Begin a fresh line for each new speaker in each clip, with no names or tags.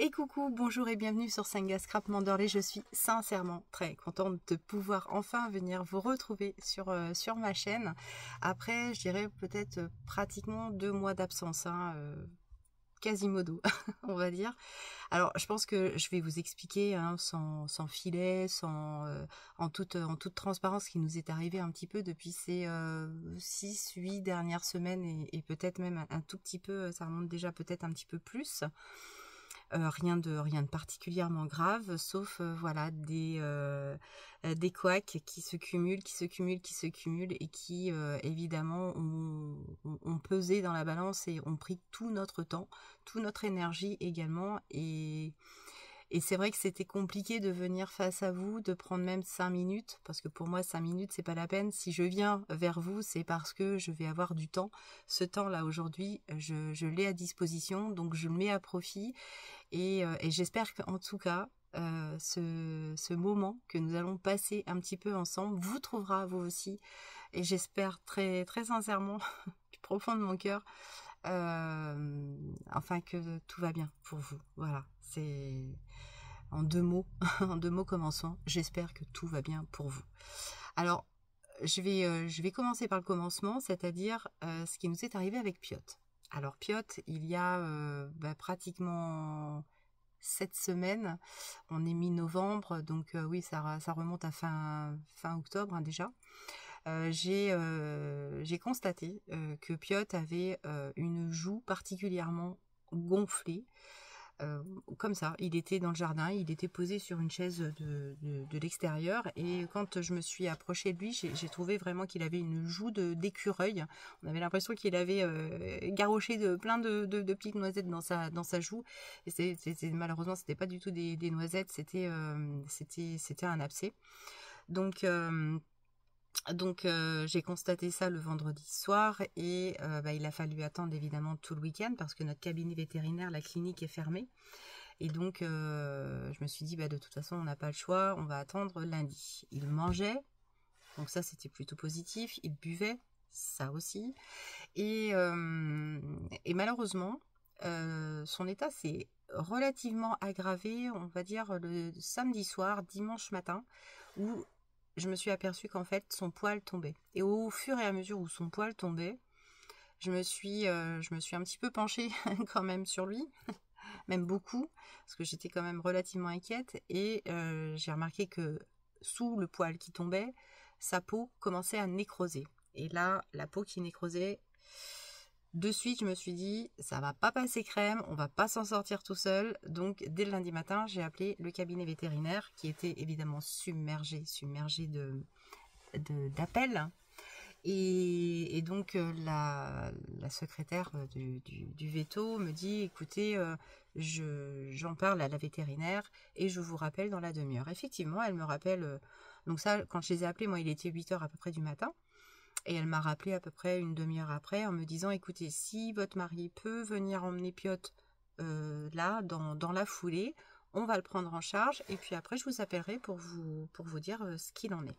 Et coucou, bonjour et bienvenue sur Sangha Scrap Manderley. Je suis sincèrement très contente de pouvoir enfin venir vous retrouver sur ma chaîne. Après, je dirais peut-être pratiquement 2 mois d'absence, quasimodo, on va dire. Alors, je pense que je vais vous expliquer sans filet, en toute transparence, ce qui nous est arrivé un petit peu depuis ces 6-8 dernières semaines et peut-être même un tout petit peu, ça remonte déjà peut-être un petit peu plus. Rien de particulièrement grave, sauf voilà des couacs qui se cumulent, et qui évidemment ont pesé dans la balance et ont pris tout notre temps, toute notre énergie également. Et c'est vrai que c'était compliqué de venir face à vous, de prendre même 5 minutes, parce que pour moi 5 minutes c'est pas la peine. Si je viens vers vous, c'est parce que je vais avoir du temps. Ce temps-là aujourd'hui, je l'ai à disposition, donc je le mets à profit. Et j'espère qu'en tout cas, ce moment que nous allons passer un petit peu ensemble vous trouvera vous aussi. Et j'espère très, très sincèrement, du profond de mon cœur, enfin que tout va bien pour vous. Voilà, c'est en 2 mots, en 2 mots commençons. J'espère que tout va bien pour vous. Alors, je vais commencer par le commencement, c'est-à-dire ce qui nous est arrivé avec Piotr. Alors Piotr, il y a pratiquement 7 semaines, on est mi-novembre, donc oui, ça remonte à fin octobre déjà. J'ai constaté que Piotr avait une joue particulièrement gonflée. Comme ça, il était dans le jardin, il était posé sur une chaise de l'extérieur, et quand je me suis approchée de lui, j'ai trouvé vraiment qu'il avait une joue d'écureuil. On avait l'impression qu'il avait garroché plein de petites noisettes dans sa joue, et malheureusement c'était pas du tout des noisettes, c'était un abcès. Donc j'ai constaté ça le vendredi soir, et il a fallu attendre évidemment tout le week-end parce que notre cabinet vétérinaire, la clinique, est fermée. Et donc je me suis dit de toute façon on n'a pas le choix, on va attendre lundi. Il mangeait, donc ça c'était plutôt positif. Il buvait, ça aussi. Et malheureusement son état s'est relativement aggravé, on va dire le samedi soir, dimanche matin, où je me suis aperçue qu'en fait son poil tombait. Et au fur et à mesure où son poil tombait, je me suis un petit peu penchée quand même sur lui, même beaucoup, parce que j'étais quand même relativement inquiète. Et j'ai remarqué que sous le poil qui tombait, sa peau commençait à nécroser. Et là, la peau qui nécrosait, de suite, je me suis dit, ça va pas passer crème, on va pas s'en sortir tout seul. Donc, dès le lundi matin, j'ai appelé le cabinet vétérinaire, qui était évidemment submergé d'appels. Et donc, la secrétaire du veto me dit, écoutez, j'en parle à la vétérinaire et je vous rappelle dans la demi-heure. Effectivement, elle me rappelle, donc ça, quand je les ai appelés, moi, il était 8 h à peu près du matin. Et elle m'a rappelé à peu près une demi-heure après en me disant, écoutez, si votre mari peut venir emmener Piotr là, dans la foulée, on va le prendre en charge, et puis après je vous appellerai pour vous dire ce qu'il en est.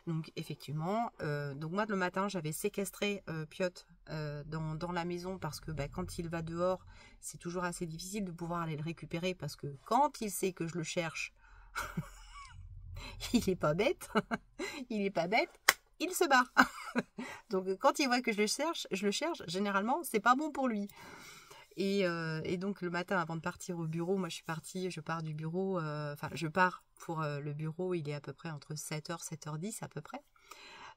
Donc effectivement, donc moi le matin j'avais séquestré Piotr dans la maison, parce que quand il va dehors, c'est toujours assez difficile de pouvoir aller le récupérer, parce que quand il sait que je le cherche, il est pas bête, il se barre. Donc quand il voit que je le cherche, généralement c'est pas bon pour lui. Et donc le matin, avant de partir au bureau, moi je pars du bureau, je pars pour le bureau, il est à peu près entre 7 h, 7 h 10 à peu près.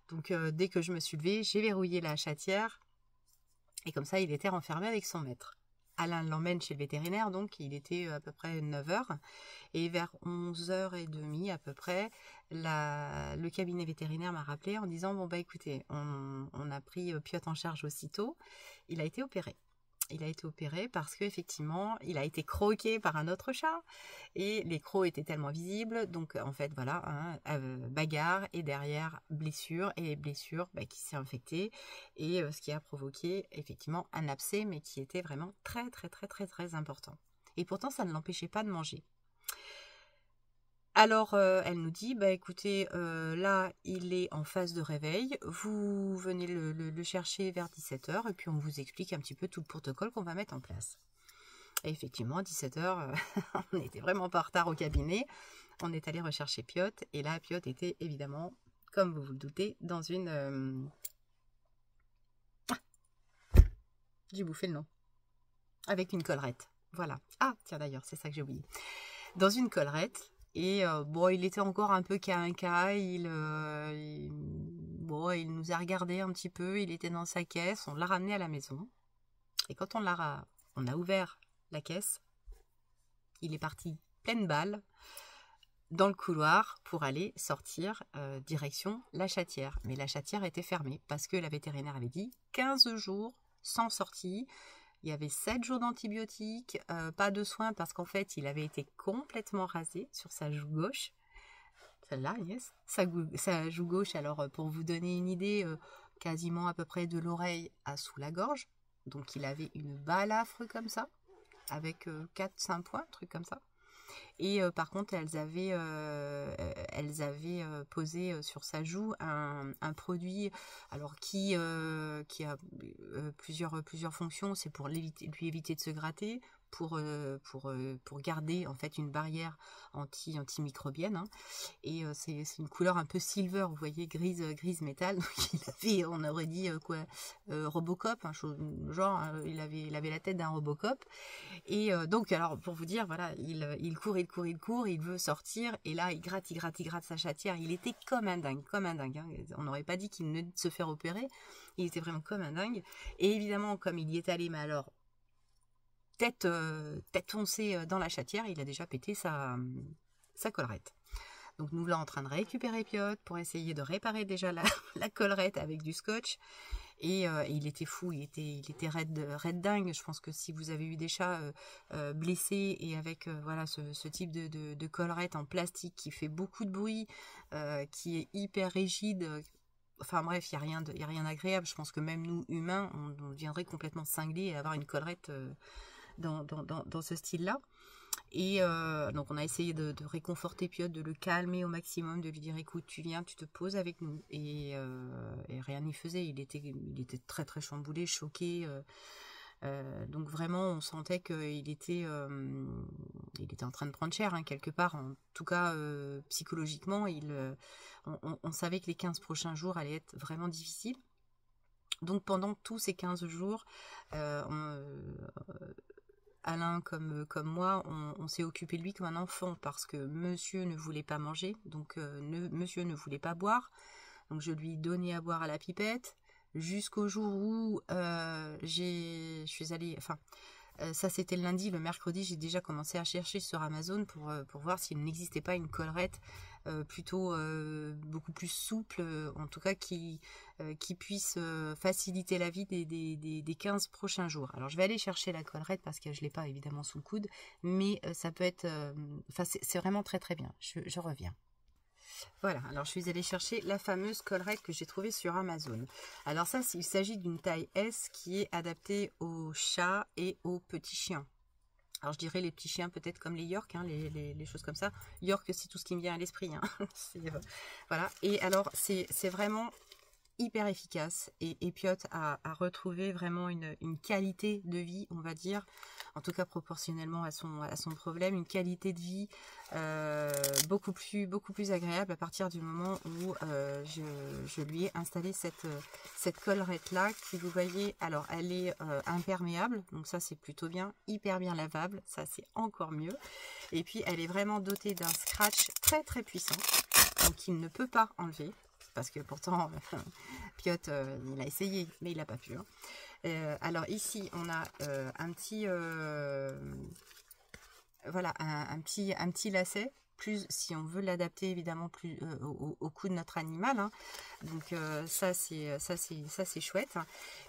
Donc dès que je me suis levée, j'ai verrouillé la chatière, et comme ça il était renfermé avec son maître. Alain l'emmène chez le vétérinaire, donc il était à peu près 9 h, et vers 11 h 30 à peu près, le cabinet vétérinaire m'a rappelé en disant, bon écoutez, on a pris Piotr en charge aussitôt, il a été opéré. Il a été opéré parce qu'effectivement, il a été croqué par un autre chat, et les crocs étaient tellement visibles. Donc en fait, voilà, bagarre, et derrière blessure, et blessure qui s'est infectée, et ce qui a provoqué effectivement un abcès, mais qui était vraiment très très très très très important. Et pourtant, ça ne l'empêchait pas de manger. Alors, elle nous dit, écoutez, là, il est en phase de réveil, vous venez le chercher vers 17 h, et puis on vous explique un petit peu tout le protocole qu'on va mettre en place. Et effectivement, à 17h, on n'était vraiment pas en retard au cabinet. On est allé rechercher Piotr. Et là, Piotr était évidemment, comme vous vous le doutez, dans une... J'ai bouffé le nom. Avec une collerette. Voilà. Ah, tiens d'ailleurs, c'est ça que j'ai oublié. Dans une collerette. Et bon, il était encore un peu quinquin. Bon, il nous a regardé un petit peu. Il était dans sa caisse. On l'a ramené à la maison. Et quand on a ouvert la caisse, il est parti pleine balle dans le couloir pour aller sortir direction la Chatière. Mais la Chatière était fermée parce que la vétérinaire avait dit 15 jours sans sortie. Il y avait 7 jours d'antibiotiques, pas de soins parce qu'en fait, il avait été complètement rasé sur sa joue gauche. Celle-là, yes. Sa joue gauche, alors pour vous donner une idée, quasiment à peu près de l'oreille à sous la gorge. Donc il avait une balafre comme ça, avec 4-5 points, un truc comme ça. Et par contre, elles avaient posé sur sa joue un produit alors qui a plusieurs fonctions. C'est pour lui éviter de se gratter, pour garder en fait une barrière antimicrobienne. Hein. Et c'est une couleur un peu silver, vous voyez, grise métal. Donc on aurait dit Robocop, genre il avait la tête d'un Robocop. Et donc alors pour vous dire, voilà, il court, il veut sortir et là il gratte sa chatière. Il était comme un dingue. Hein. On n'aurait pas dit qu'il venait de se faire opérer. Il était vraiment comme un dingue. Et évidemment, comme il y est allé, mais alors tête foncée dans la chatière, il a déjà pété sa collerette. Donc nous là en train de récupérer Piotr pour essayer de réparer déjà la collerette avec du scotch. Et il était fou, il était raide dingue. Je pense que si vous avez eu des chats blessés et avec voilà ce type de collerette en plastique qui fait beaucoup de bruit, qui est hyper rigide, enfin bref, il y a rien d'agréable. Je pense que même nous humains, on deviendrait complètement cinglés et avoir une collerette dans ce style-là. Et donc on a essayé de réconforter Piotr, de le calmer au maximum, de lui dire écoute, tu viens, tu te poses avec nous. Et rien n'y faisait, il était très très chamboulé, choqué. Donc vraiment on sentait qu'il était en train de prendre cher hein, quelque part. En tout cas psychologiquement, on savait que les 15 prochains jours allaient être vraiment difficiles. Donc pendant tous ces 15 jours, Alain comme moi, on s'est occupé de lui comme un enfant parce que monsieur ne voulait pas manger, donc monsieur ne voulait pas boire. Donc je lui donnais à boire à la pipette jusqu'au jour où je suis allée... Enfin, ça c'était le lundi, le mercredi j'ai déjà commencé à chercher sur Amazon pour voir s'il n'existait pas une collerette plutôt beaucoup plus souple, en tout cas qui puisse faciliter la vie des 15 prochains jours. Alors je vais aller chercher la collerette parce que je ne l'ai pas évidemment sous le coude, mais ça peut être... Enfin c'est vraiment très très bien, je reviens. Voilà, alors je suis allée chercher la fameuse collerette que j'ai trouvée sur Amazon. Alors ça, il s'agit d'une taille S qui est adaptée aux chats et aux petits chiens. Alors je dirais les petits chiens peut-être comme les York, hein, les choses comme ça. York, c'est tout ce qui me vient à l'esprit. Hein. Voilà, et alors c'est vraiment hyper efficace et Piotr a retrouvé vraiment une qualité de vie, on va dire, en tout cas proportionnellement à son problème, une qualité de vie beaucoup plus agréable à partir du moment où je lui ai installé cette collerette là qui, vous voyez, alors elle est imperméable, donc ça c'est plutôt bien, hyper bien lavable, ça c'est encore mieux, et puis elle est vraiment dotée d'un scratch très très puissant, donc il ne peut pas enlever. Parce que pourtant, Piotr, il a essayé, mais il n'a pas pu. Hein. Alors ici, on a un petit, voilà, un petit lacet. Plus, si on veut l'adapter évidemment plus au cou de notre animal. Hein. Donc ça c'est chouette.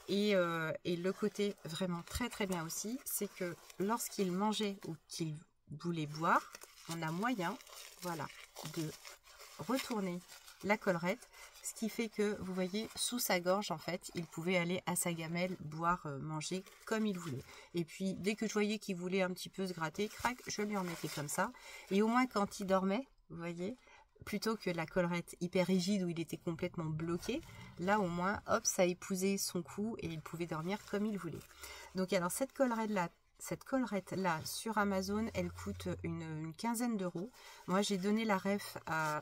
Et le côté vraiment très très bien aussi, c'est que lorsqu'il mangeait ou qu'il voulait boire, on a moyen, voilà, de retourner la collerette, ce qui fait que vous voyez sous sa gorge en fait il pouvait aller à sa gamelle, boire, manger comme il voulait. Et puis dès que je voyais qu'il voulait un petit peu se gratter, crac, je lui remettais comme ça, et au moins quand il dormait, vous voyez, plutôt que la collerette hyper rigide où il était complètement bloqué, là au moins hop, ça épousait son cou et il pouvait dormir comme il voulait. Donc alors cette collerette là cette collerette là sur Amazon, elle coûte une quinzaine d'euros. Moi j'ai donné la ref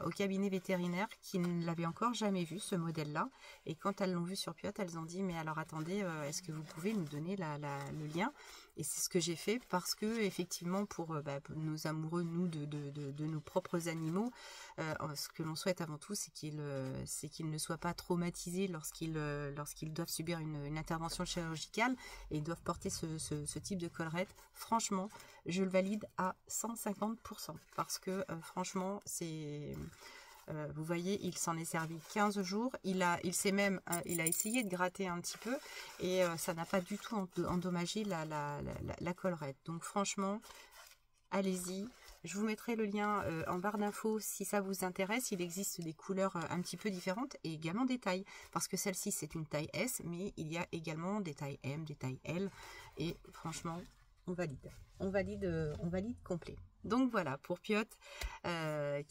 au cabinet vétérinaire qui ne l'avait encore jamais vu ce modèle là, et quand elles l'ont vu sur Piot, elles ont dit mais alors attendez, est-ce que vous pouvez nous donner le lien? Et c'est ce que j'ai fait, parce que effectivement pour nos amoureux, nous, de nos propres animaux, ce que l'on souhaite avant tout, c'est qu'ils ne soient pas traumatisés lorsqu'ils doivent subir une intervention chirurgicale et doivent porter ce type de collerette. Franchement, je le valide à 150%, parce que franchement, c'est... vous voyez, il s'en est servi 15 jours. Il a essayé de gratter un petit peu, et ça n'a pas du tout endommagé la collerette. Donc franchement, allez-y. Je vous mettrai le lien en barre d'infos si ça vous intéresse. Il existe des couleurs un petit peu différentes et également des tailles. Parce que celle-ci, c'est une taille S, mais il y a également des tailles M, des tailles L. Et franchement, on valide. On valide complet. Donc voilà, pour Piot, les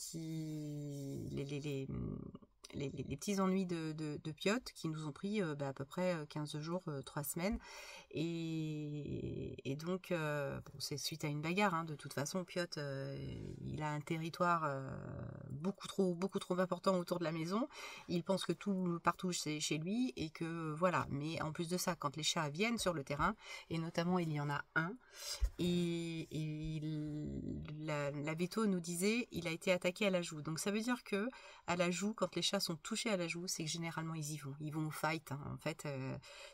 petits ennuis de Piot qui nous ont pris à peu près 15 jours, 3 semaines. Et donc, bon, c'est suite à une bagarre, hein, de toute façon. Piot, il a un territoire beaucoup trop important autour de la maison. Il pense que tout partout c'est chez lui, et que voilà. Mais en plus de ça, quand les chats viennent sur le terrain, et notamment il y en a un, et la véto nous disait il a été attaqué à la joue. Donc ça veut dire que à la joue, quand les chats sont touchés à la joue, c'est que généralement ils vont au fight, hein. En fait,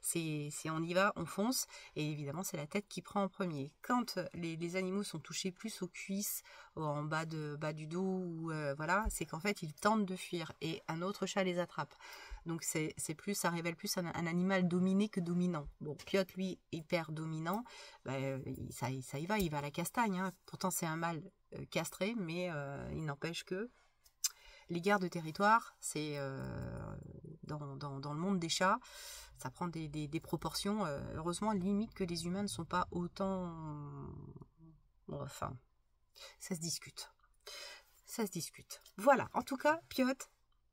c'est on y va, on fonce, et évidemment c'est la tête qui prend en premier. Quand les animaux sont touchés plus aux cuisses, en bas du dos, ou voilà, c'est qu'en fait ils tentent de fuir et un autre chat les attrape. Donc ça révèle plus un animal dominé que dominant. Bon, Piot, lui, hyper dominant, ça y va, il va à la castagne, hein. Pourtant c'est un mâle castré, mais il n'empêche que les guerres de territoire, c'est dans le monde des chats, ça prend des proportions, heureusement, limite que les humains ne sont pas autant... Bon, enfin, ça se discute. Ça se discute. Voilà, en tout cas, Piot,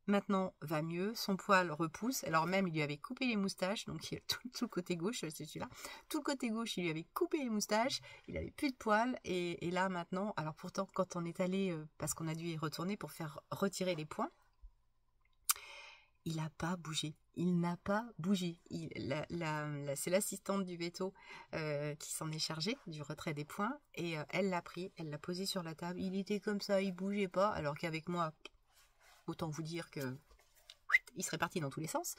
maintenant, va mieux, son poil repousse. Alors même, il lui avait coupé les moustaches, donc tout le côté gauche, c'est celui-là. Tout le côté gauche, il lui avait coupé les moustaches, il avait plus de poils, et là maintenant, alors pourtant, quand on est allé, parce qu'on a dû y retourner pour faire retirer les poings, il n'a pas bougé. Il n'a pas bougé. C'est l'assistante du veto qui s'en est chargée du retrait des poings, et elle l'a pris, elle l'a posé sur la table. Il était comme ça, il bougeait pas, alors qu'avec moi, autant vous dire que il serait parti dans tous les sens.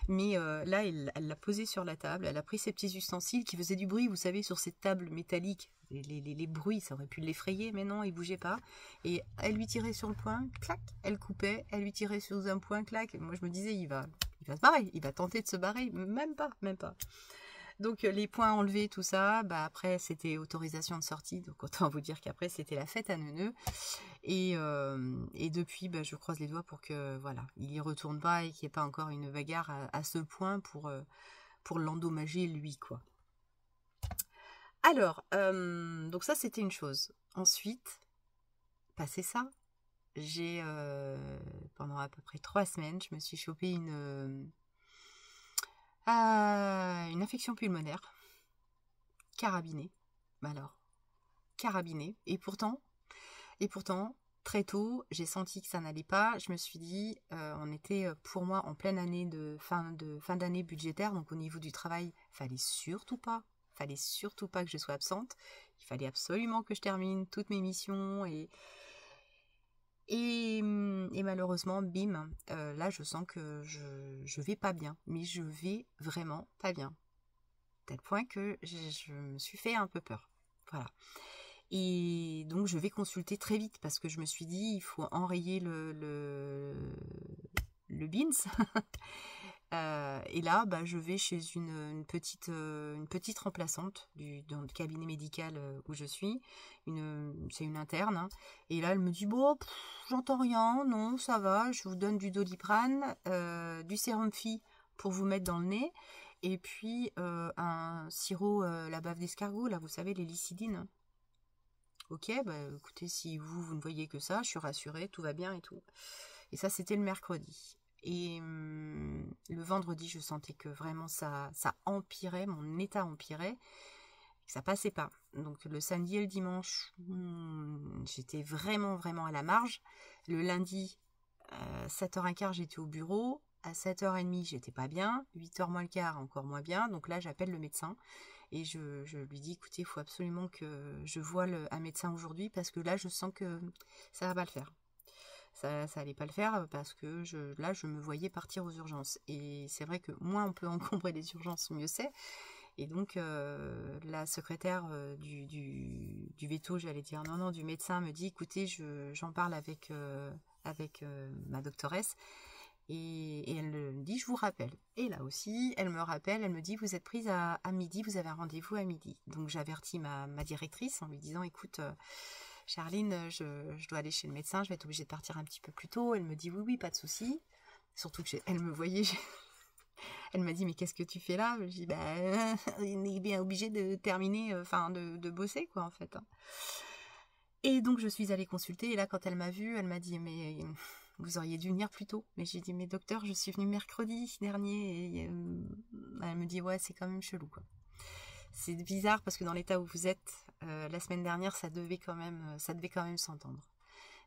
Mais là, elle l'a posé sur la table, elle a pris ses petits ustensiles qui faisaient du bruit, vous savez, sur cette table métallique. Les bruits, ça aurait pu l'effrayer, mais non, il bougeait pas. Et elle lui tirait sur le poing, clac, elle coupait, elle lui tirait sur un point, clac. Et moi, je me disais, il va se barrer, il va tenter de se barrer, même pas. Donc les points enlevés, tout ça, après c'était autorisation de sortie, donc autant vous dire qu'après c'était la fête à neuneux. Et depuis, je croise les doigts pour que voilà, il y retourne pas, et qu'il n'y ait pas encore une bagarre à ce point pour l'endommager lui, quoi. Alors, donc ça c'était une chose. Ensuite, passé ça, j'ai pendant à peu près 3 semaines, je me suis chopé une infection pulmonaire carabinée. Alors, carabinée. Et pourtant, très tôt, j'ai senti que ça n'allait pas. Je me suis dit, on était pour moi en pleine année de fin d'année budgétaire, donc au niveau du travail, fallait surtout pas que je sois absente. Il fallait absolument que je termine toutes mes missions, et malheureusement, bim, là je sens que je vais pas bien, mais je vais vraiment pas bien. Tel point que je me suis fait un peu peur. Voilà. Et donc je vais consulter très vite, parce que je me suis dit, il faut enrayer le BINS. Et là, je vais chez une petite remplaçante dans le cabinet médical où je suis. C'est une interne, hein. Et là, elle me dit, bon, j'entends rien, non, ça va, je vous donne du Doliprane, du sérum Phi pour vous mettre dans le nez, et puis un sirop, la bave d'escargot, là, vous savez, les licidines. Ok, écoutez, si vous ne voyez que ça, je suis rassurée, tout va bien et tout. Et ça, c'était le mercredi. Et le vendredi, je sentais que vraiment ça empirait, mon état empirait. Ça passait pas. Donc le samedi et le dimanche, j'étais vraiment à la marge. Le lundi, 7h15, j'étais au bureau. À 7h30, j'étais pas bien. 8h moins le quart, encore moins bien. Donc là, j'appelle le médecin et je lui dis, écoutez, il faut absolument que je voie un médecin aujourd'hui parce que là, je sens que ça va pas le faire. Ça allait pas le faire parce que là, je me voyais partir aux urgences. Et c'est vrai que moins on peut encombrer les urgences, mieux c'est. Et donc, la secrétaire du veto, j'allais dire, non, du médecin me dit, écoutez, j'en parle avec ma doctoresse. Et elle me dit, je vous rappelle. Et là aussi, elle me rappelle, elle me dit, vous êtes prise à midi, vous avez un rendez-vous à midi. Donc, j'avertis ma directrice en lui disant, écoute, Charline, je dois aller chez le médecin, je vais être obligée de partir un petit peu plus tôt. Elle me dit, oui, pas de souci. Surtout que elle me voyait, elle m'a dit, mais qu'est-ce que tu fais là? Je dis, on est bien obligé de terminer, de bosser, quoi, en fait. Et donc, je suis allée consulter. Et là, quand elle m'a vue, elle m'a dit, mais vous auriez dû venir plus tôt. Mais j'ai dit, mais docteur, je suis venue mercredi dernier. Et elle me dit, ouais, c'est quand même chelou, quoi. C'est bizarre parce que dans l'état où vous êtes, la semaine dernière, ça devait quand même s'entendre.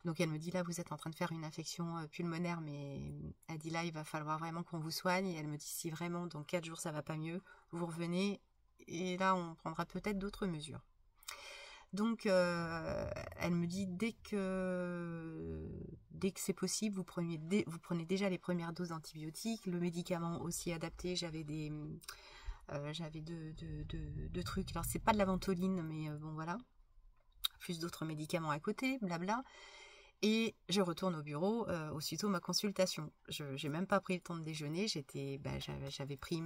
Donc elle me dit, là, vous êtes en train de faire une infection pulmonaire, mais elle dit, là, il va falloir vraiment qu'on vous soigne. Et elle me dit, si vraiment, dans 4 jours, ça va pas mieux, vous revenez. Et là, on prendra peut-être d'autres mesures. Donc, elle me dit, dès que c'est possible, vous prenez déjà les premières doses d'antibiotiques. Le médicament aussi adapté, j'avais deux trucs. Alors, c'est pas de la ventoline, mais bon, voilà. Plus d'autres médicaments à côté, blabla. Et je retourne au bureau aussitôt ma consultation. Je n'ai même pas pris le temps de déjeuner. J'avais pris,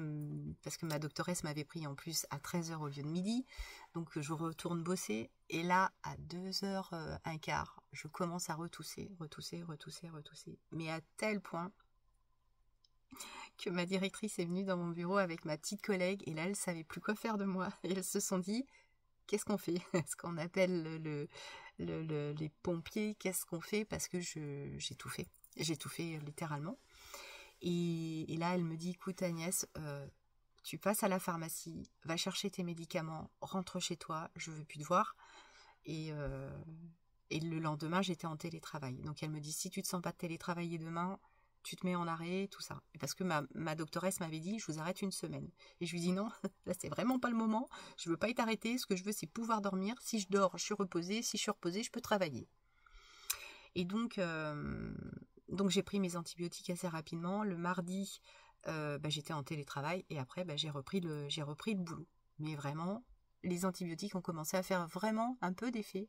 parce que ma doctoresse m'avait pris en plus à 13h au lieu de midi. Donc je retourne bosser. Et là, à 2h15, je commence à retousser. Mais à tel point que ma directrice est venue dans mon bureau avec ma petite collègue. Et là, elle ne savait plus quoi faire de moi. Et elles se sont dit, qu'est-ce qu'on fait? Est-ce qu'on appelle les pompiers? Qu'est-ce qu'on fait? Parce que j'ai tout fait. J'ai tout fait littéralement. Et là, elle me dit, écoute Agnès, tu passes à la pharmacie, va chercher tes médicaments, rentre chez toi, je veux plus te voir. Et le lendemain, j'étais en télétravail. Donc elle me dit, si tu te sens pas de télétravailler demain, tu te mets en arrêt, tout ça. Parce que ma doctoresse m'avait dit, je vous arrête une semaine. Et je lui dis non, là c'est vraiment pas le moment, je veux pas être arrêtée, ce que je veux c'est pouvoir dormir. Si je dors, je suis reposée, si je suis reposée, je peux travailler. Et donc j'ai pris mes antibiotiques assez rapidement. Le mardi, j'étais en télétravail et après j'ai repris le boulot. Mais vraiment, les antibiotiques ont commencé à faire vraiment un peu d'effet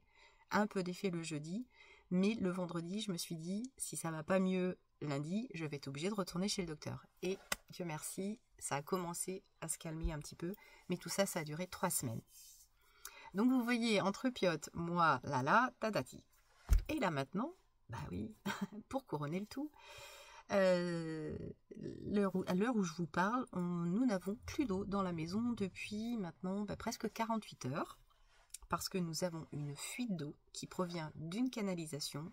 le jeudi. Mais le vendredi, je me suis dit, si ça va pas mieux lundi, je vais être obligée de retourner chez le docteur. Et Dieu merci, ça a commencé à se calmer un petit peu. Mais tout ça, ça a duré 3 semaines. Donc vous voyez, entre Piote, moi, tatati. Et là maintenant, bah oui, pour couronner le tout, à l'heure où je vous parle, nous n'avons plus d'eau dans la maison depuis maintenant presque 48 heures. Parce que nous avons une fuite d'eau qui provient d'une canalisation,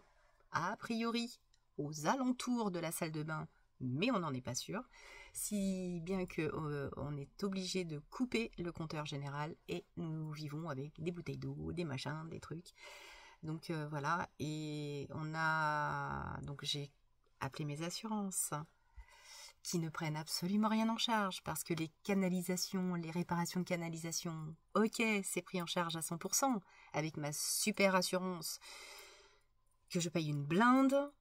a priori aux alentours de la salle de bain, mais on n'en est pas sûr, si bien qu'on est obligé de couper le compteur général et nous vivons avec des bouteilles d'eau, des machins, des trucs. Donc voilà, et donc j'ai appelé mes assurances qui ne prennent absolument rien en charge parce que les canalisations, les réparations de canalisation, ok, c'est pris en charge à 100% avec ma super assurance que je paye une blinde.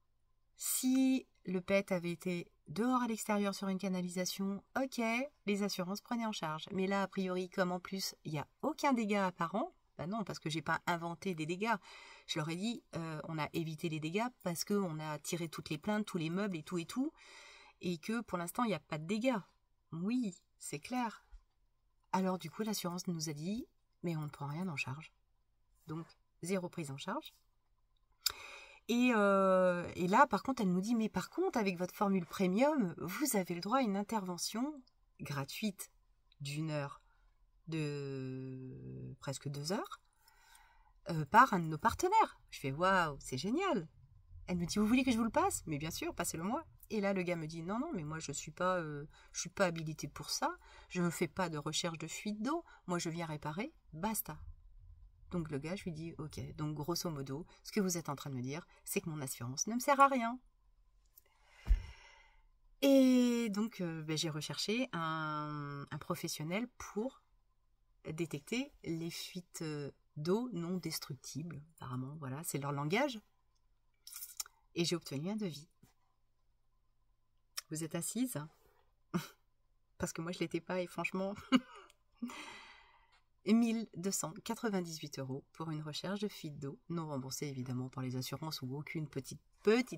Si le pet avait été dehors à l'extérieur sur une canalisation, ok, les assurances prenaient en charge. Mais là, a priori, comme en plus, il n'y a aucun dégât apparent, bah non, parce que j'ai pas inventé des dégâts. Je leur ai dit, on a évité les dégâts parce qu'on a tiré toutes les plaintes, tous les meubles et tout. Et que pour l'instant, il n'y a pas de dégâts. Oui, c'est clair. Alors du coup, l'assurance nous a dit, mais on ne prend rien en charge. Donc, 0 prise en charge. Et là, par contre, elle nous dit, mais par contre, avec votre formule premium, vous avez le droit à une intervention gratuite d'1 heure, de presque 2 heures, par un de nos partenaires. Je fais, waouh, c'est génial. Elle me dit, vous voulez que je vous le passe? Mais bien sûr, passez-le moi. Et là, le gars me dit, non, non, mais moi, je suis pas habilité pour ça. Je ne fais pas de recherche de fuite d'eau. Moi, je viens réparer. Basta. Donc, le gars, je lui dis, ok. Donc, grosso modo, ce que vous êtes en train de me dire, c'est que mon assurance ne me sert à rien. Et donc, j'ai recherché un professionnel pour détecter les fuites d'eau non destructibles. Apparemment, voilà, c'est leur langage. Et j'ai obtenu un devis. Vous êtes assise? Parce que moi, je ne l'étais pas et franchement, 1298 € pour une recherche de fuite d'eau, non remboursée évidemment par les assurances ou aucune petite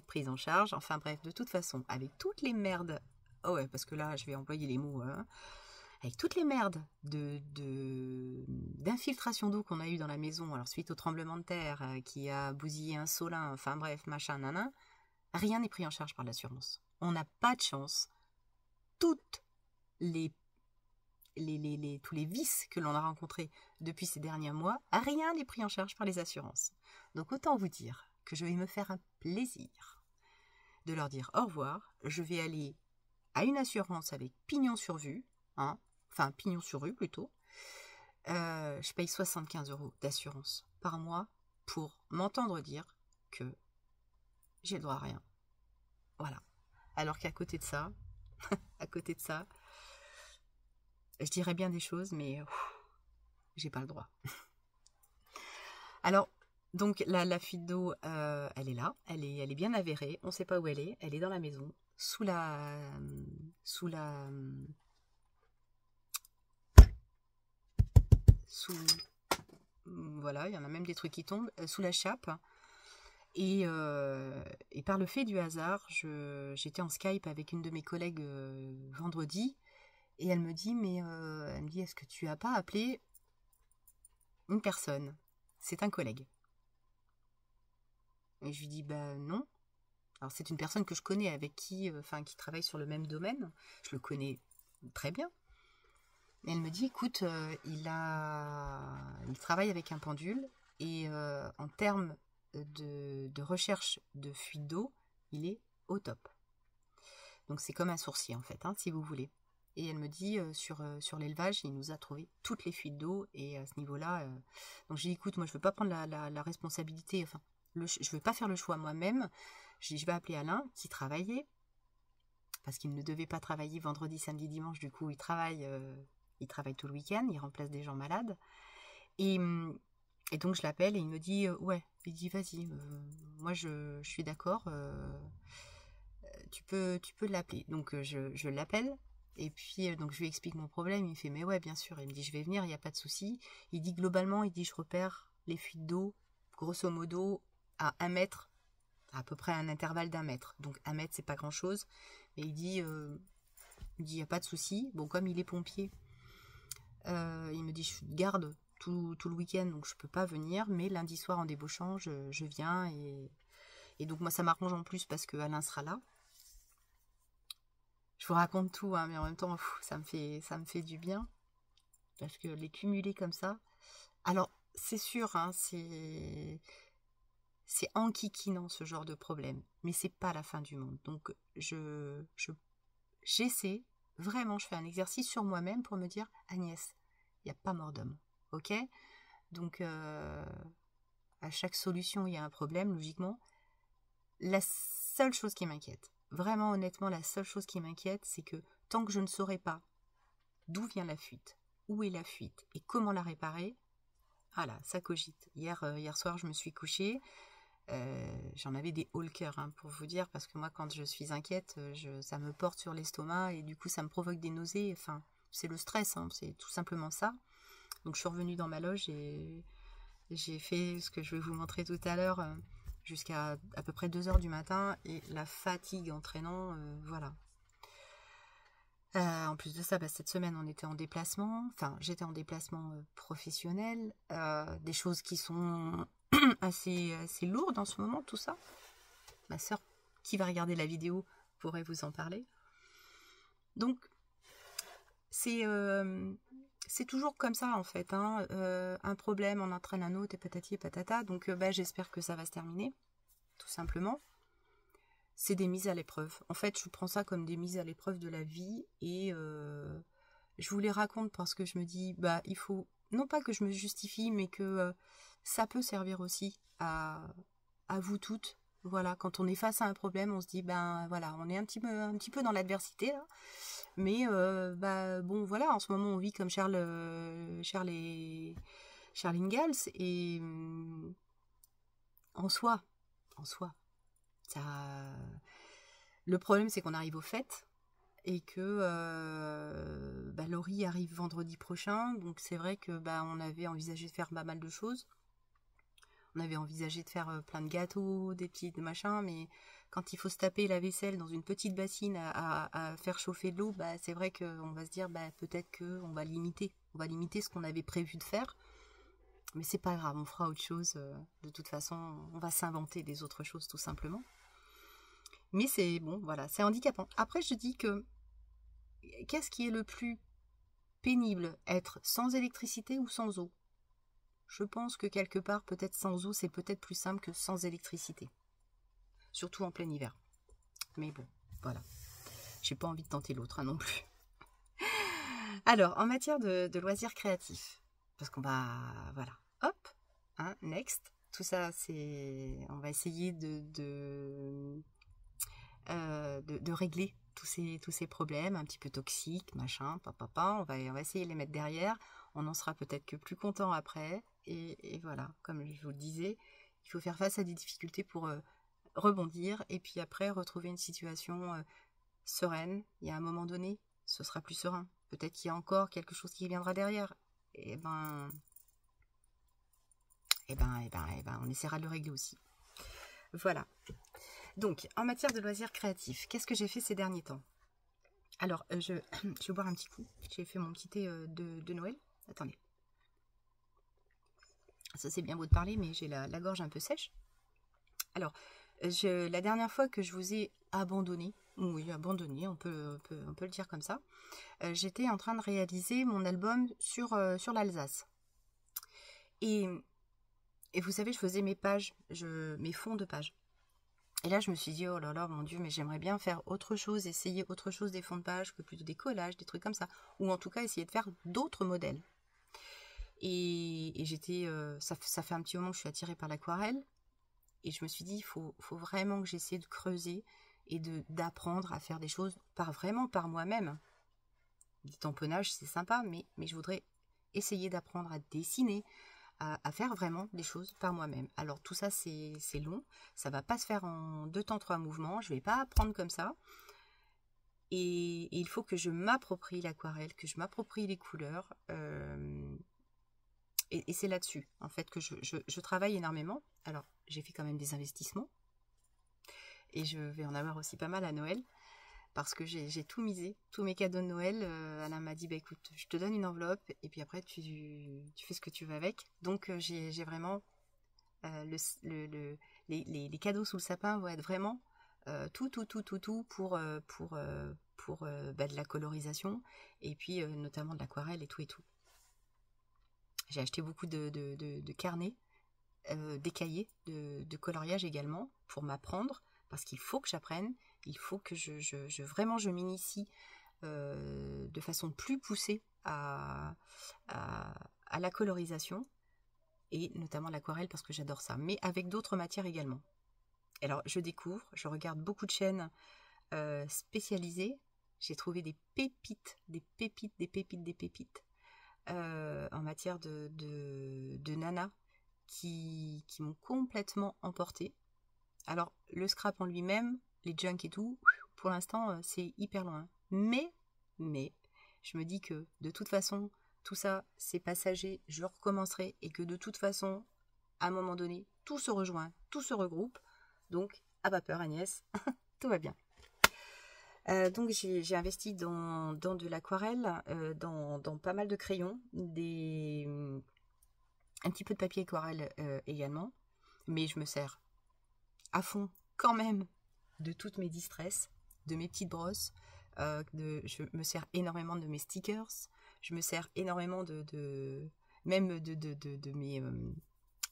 prise en charge. Enfin bref, de toute façon, avec toutes les merdes, oh ouais, parce que là, je vais employer les mots, hein, avec toutes les merdes d'infiltration d'eau qu'on a eu dans la maison, alors suite au tremblement de terre qui a bousillé un solin, enfin bref, machin, nanan, rien n'est pris en charge par l'assurance. On n'a pas de chance. Toutes tous les vices que l'on a rencontrés depuis ces derniers mois, rien n'est pris en charge par les assurances. Donc autant vous dire que je vais me faire un plaisir de leur dire au revoir. Je vais aller à une assurance avec pignon sur rue, hein, enfin pignon sur rue plutôt. Je paye 75 € d'assurance par mois pour m'entendre dire que j'ai le droit à rien. Voilà. Alors qu'à côté de ça, je dirais bien des choses, mais j'ai pas le droit. Alors, donc la fuite d'eau, elle est là, elle est bien avérée, on ne sait pas où elle est dans la maison, voilà, il y en a même des trucs qui tombent, sous la chape. Et par le fait du hasard, j'étais en Skype avec une de mes collègues vendredi, et elle me dit, est-ce que tu n'as pas appelé une personne? C'est un collègue. Et je lui dis, non. Alors c'est une personne que je connais, avec qui travaille sur le même domaine. Je le connais très bien. Et elle me dit, écoute, il travaille avec un pendule, et en termes de recherche de fuite d'eau, il est au top. Donc c'est comme un sourcier en fait, hein, si vous voulez. Et elle me dit, sur l'élevage, il nous a trouvé toutes les fuites d'eau, et à ce niveau-là, donc j'ai dit, écoute, moi je ne veux pas prendre la responsabilité, enfin, je ne veux pas faire le choix moi-même. Je vais appeler Alain, qui travaillait, parce qu'il ne devait pas travailler vendredi, samedi, dimanche, du coup il travaille tout le week-end, il remplace des gens malades. Et donc je l'appelle, et il me dit, ouais, il dit, vas-y, moi je suis d'accord, tu peux l'appeler. Donc je l'appelle. Et puis, donc, je lui explique mon problème. Il me fait, mais ouais, bien sûr. Il me dit, je vais venir, il n'y a pas de souci. Il dit, globalement, je repère les fuites d'eau, grosso modo, à 1 mètre, à peu près un intervalle d'1 mètre. Donc, 1 mètre, c'est pas grand-chose. Mais il dit, il n'y a pas de souci. Bon, comme il est pompier, il me dit, je garde tout le week-end, donc je peux pas venir. Mais lundi soir, en débauchant, je viens. Et donc, moi, ça m'arrange en plus parce que Alain sera là. Je vous raconte tout, hein, mais en même temps, ça me fait du bien. Parce que les cumuler comme ça... Alors, c'est sûr, hein, c'est enquiquinant ce genre de problème. Mais c'est pas la fin du monde. Donc, j'essaie, vraiment, je fais un exercice sur moi-même pour me dire, Agnès, il n'y a pas mort d'homme. Ok? Donc, à chaque solution, il y a un problème, logiquement. La seule chose qui m'inquiète, vraiment honnêtement, la seule chose qui m'inquiète, c'est que tant que je ne saurai pas d'où vient la fuite, où est la fuite et comment la réparer, voilà, ça cogite. Hier soir, je me suis couchée, j'en avais des hauts le cœur, hein, pour vous dire, parce que moi, quand je suis inquiète, ça me porte sur l'estomac, et du coup, ça me provoque des nausées. Enfin, c'est le stress, hein, c'est tout simplement ça. Donc, je suis revenue dans ma loge et j'ai fait ce que je vais vous montrer tout à l'heure, jusqu'à à peu près 2h du matin, et la fatigue entraînant, voilà. En plus de ça, cette semaine, on était en déplacement, enfin, j'étais en déplacement professionnel, des choses qui sont assez lourdes en ce moment, tout ça. Ma sœur, qui va regarder la vidéo, pourrait vous en parler. Donc, c'est toujours comme ça, en fait, hein. Un problème en entraîne un autre, et patati et patata. Donc, j'espère que ça va se terminer, tout simplement. c'est des mises à l'épreuve. En fait, je prends ça comme des mises à l'épreuve de la vie et je vous les raconte parce que je me dis, bah, il faut, non pas que je me justifie, mais que ça peut servir aussi à vous toutes. Voilà, quand on est face à un problème, on se dit, ben voilà, on est un petit peu dans l'adversité, là. Mais bah, bon, voilà, en ce moment, on vit comme Charles Ingalls et en soi, ça... Le problème, c'est qu'on arrive au fait et que bah, Laurie arrive vendredi prochain. Donc c'est vrai que bah, on avait envisagé de faire pas mal de choses. On avait envisagé de faire plein de gâteaux, des petits machins, mais quand il faut se taper la vaisselle dans une petite bassine à faire chauffer de l'eau, bah, c'est vrai qu'on va se dire bah, peut-être qu'on va limiter. On va limiter ce qu'on avait prévu de faire. Mais c'est pas grave, on fera autre chose. De toute façon, on va s'inventer des autres choses tout simplement. Mais c'est bon, voilà, c'est handicapant. Après, je dis que qu'est-ce qui est le plus pénible, être sans électricité ou sans eau? Je pense que quelque part, peut-être sans eau, c'est peut-être plus simple que sans électricité. Surtout en plein hiver. Mais bon, voilà. J'ai pas envie de tenter l'autre non plus. Alors, en matière de loisirs créatifs, parce qu'on va, voilà, hop, hein, next. Tout ça, c'est, on va essayer de régler tous ces problèmes un petit peu toxiques, machin, on va essayer de les mettre derrière. On en sera peut-être que plus content après. Et voilà, comme je vous le disais, il faut faire face à des difficultés pour rebondir et puis après retrouver une situation sereine. Il y a un moment donné, ce sera plus serein. Peut-être qu'il y a encore quelque chose qui viendra derrière. Et ben, on essaiera de le régler aussi. Voilà. Donc, en matière de loisirs créatifs, qu'est-ce que j'ai fait ces derniers temps? Alors, je vais boire un petit coup. J'ai fait mon petit thé de Noël. Attendez. Ça, c'est bien beau de parler, mais j'ai la gorge un peu sèche. Alors, la dernière fois que je vous ai abandonné, oui, abandonné, on peut le dire comme ça, j'étais en train de réaliser mon album sur l'Alsace. Et vous savez, je faisais mes pages, mes fonds de pages. Et là, je me suis dit, oh là là, mon Dieu, mais j'aimerais bien faire autre chose, essayer autre chose des fonds de page, que plutôt des collages, des trucs comme ça. Ou en tout cas, essayer de faire d'autres modèles. Et j'étais, ça fait un petit moment que je suis attirée par l'aquarelle. Et je me suis dit, il faut vraiment que j'essaie de creuser et d'apprendre à faire des choses vraiment par moi-même. Du tamponnage, c'est sympa, mais je voudrais essayer d'apprendre à dessiner, à faire vraiment des choses par moi-même. Alors tout ça, c'est long. Ça va pas se faire en 2 temps 3 mouvements. Je vais pas apprendre comme ça. Et il faut que je m'approprie l'aquarelle, que je m'approprie les couleurs. Et c'est là-dessus, en fait, que je travaille énormément. Alors, j'ai fait quand même des investissements. Et je vais en avoir aussi pas mal à Noël. Parce que j'ai tout misé, tous mes cadeaux de Noël. Alain m'a dit, bah, écoute, je te donne une enveloppe. Et puis après, tu fais ce que tu veux avec. Donc, j'ai vraiment... les cadeaux sous le sapin vont être vraiment tout pour de la colorisation. Et puis, notamment de l'aquarelle et tout. J'ai acheté beaucoup de carnets, des cahiers de coloriage également pour m'apprendre, parce qu'il faut que j'apprenne, il faut que vraiment je m'initie de façon plus poussée à la colorisation, et notamment l'aquarelle parce que j'adore ça, mais avec d'autres matières également. Alors je découvre, je regarde beaucoup de chaînes spécialisées, j'ai trouvé des pépites en matière de nana qui m'ont complètement emporté. Alors, le scrap en lui-même, les junk et tout, pour l'instant, c'est hyper loin. Mais, je me dis que de toute façon, tout ça, c'est passager, je recommencerai et que de toute façon, à un moment donné, tout se rejoint, tout se regroupe. Donc, à pas peur Agnès, tout va bien. Donc j'ai investi dans de l'aquarelle, dans pas mal de crayons, un petit peu de papier aquarelle également, mais je me sers à fond quand même de toutes mes distresses, de mes petites brosses, je me sers énormément de mes stickers, je me sers énormément même de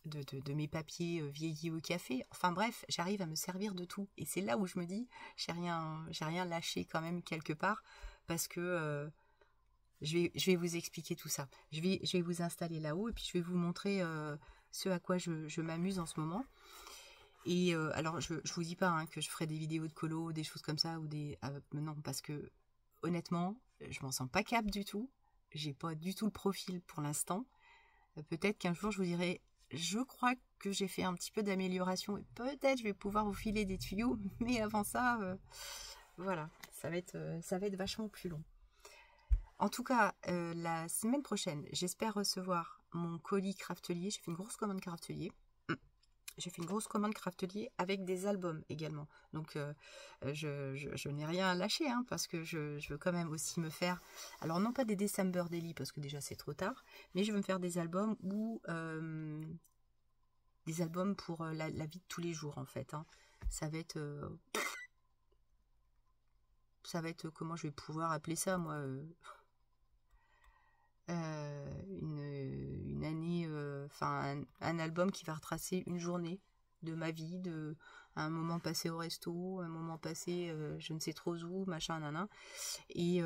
de mes papiers vieillis au café. Enfin bref, j'arrive à me servir de tout. Et c'est là où je me dis, j'ai rien lâché quand même quelque part, parce que je vais vous expliquer tout ça. Je vais vous installer là-haut et puis je vais vous montrer ce à quoi je m'amuse en ce moment. Et alors, je vous dis pas que je ferai des vidéos de colo, des choses comme ça, ou non, parce que honnêtement, je m'en sens pas capable du tout. J'ai pas du tout le profil pour l'instant. Peut-être qu'un jour, je vous dirai, je crois que j'ai fait un petit peu d'amélioration et peut-être je vais pouvoir vous filer des tuyaux. Mais avant ça, voilà, ça va être vachement plus long. En tout cas, la semaine prochaine, j'espère recevoir mon colis Craftelier. J'ai fait une grosse commande Craftelier. J'ai fait une grosse commande Craftelier avec des albums également. Donc, je n'ai rien à lâcher, parce que je veux quand même aussi me faire... Alors, non pas des December Daily, parce que déjà c'est trop tard, mais je veux me faire des albums ou des albums pour la vie de tous les jours, en fait. Ça va être... comment je vais pouvoir appeler ça, moi une année, un album qui va retracer une journée de ma vie, un moment passé au resto, un moment passé je ne sais trop où, machin, nanan, et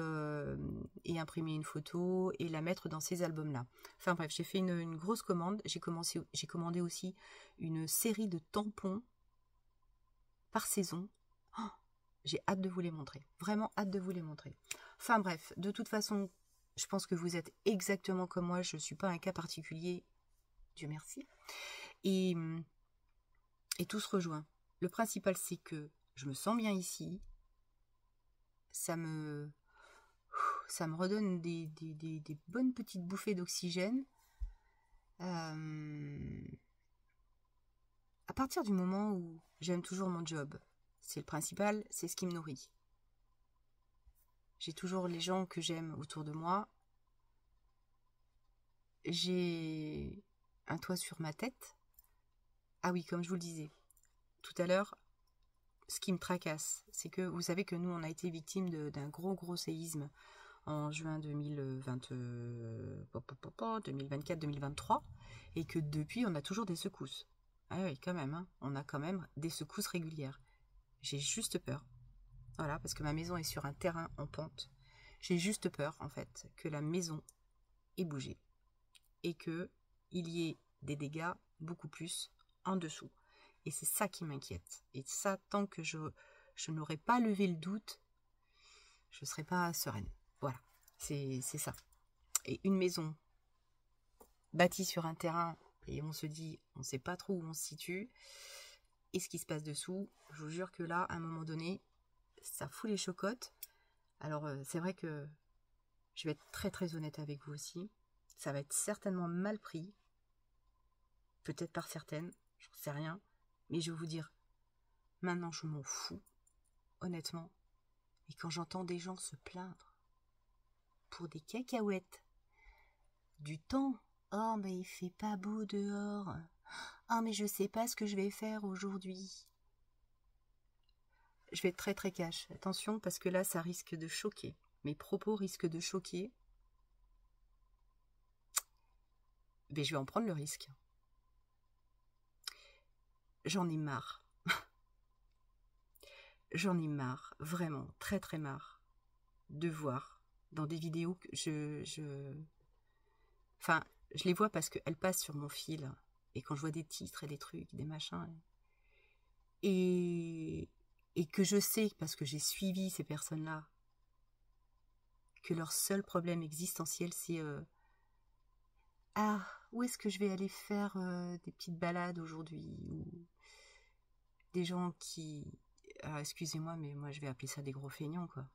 imprimer une photo et la mettre dans ces albums-là. Enfin bref, j'ai fait une grosse commande. J'ai commandé aussi une série de tampons par saison. Oh, j'ai hâte de vous les montrer. Vraiment hâte de vous les montrer. Enfin bref, de toute façon, je pense que vous êtes exactement comme moi. Je ne suis pas un cas particulier. Dieu merci. Et tout se rejoint. Le principal, c'est que je me sens bien ici. Ça me redonne des bonnes petites bouffées d'oxygène. À partir du moment où j'aime toujours mon job, c'est le principal, c'est ce qui me nourrit. J'ai toujours les gens que j'aime autour de moi. J'ai un toit sur ma tête. Ah oui, comme je vous le disais tout à l'heure, ce qui me tracasse, c'est que vous savez que nous, on a été victime d'un gros séisme en juin 2024-2023, et que depuis, on a toujours des secousses. Ah oui, quand même, on a quand même des secousses régulières. J'ai juste peur. Voilà, parce que ma maison est sur un terrain en pente. J'ai juste peur, en fait, que la maison ait bougé et qu'il y ait des dégâts beaucoup plus en dessous. Et c'est ça qui m'inquiète. Et ça, tant que je n'aurai pas levé le doute, je ne serai pas sereine. Voilà, c'est ça. Et une maison bâtie sur un terrain, et on se dit, on ne sait pas trop où on se situe, et ce qui se passe dessous, je vous jure que là, à un moment donné, ça fout les chocottes. Alors, c'est vrai que je vais être très honnête avec vous aussi. Ça va être certainement mal pris, peut-être par certaines, j'en sais rien, mais je vais vous dire, maintenant je m'en fous, honnêtement. Et quand j'entends des gens se plaindre pour des cacahuètes, du temps, oh mais il fait pas beau dehors, oh mais je sais pas ce que je vais faire aujourd'hui. Je vais être très cash, attention, parce que là ça risque de choquer, mes propos risquent de choquer, mais je vais en prendre le risque. J'en ai marre. J'en ai marre, vraiment, très marre, de voir dans des vidéos que Enfin, je les vois parce qu'elles passent sur mon fil, et quand je vois des titres et des trucs, des machins, et que je sais, parce que j'ai suivi ces personnes-là, que leur seul problème existentiel, c'est ah, où est-ce que je vais aller faire des petites balades aujourd'hui, ou des gens qui... Alors, excusez-moi, mais moi, je vais appeler ça des gros feignants, quoi.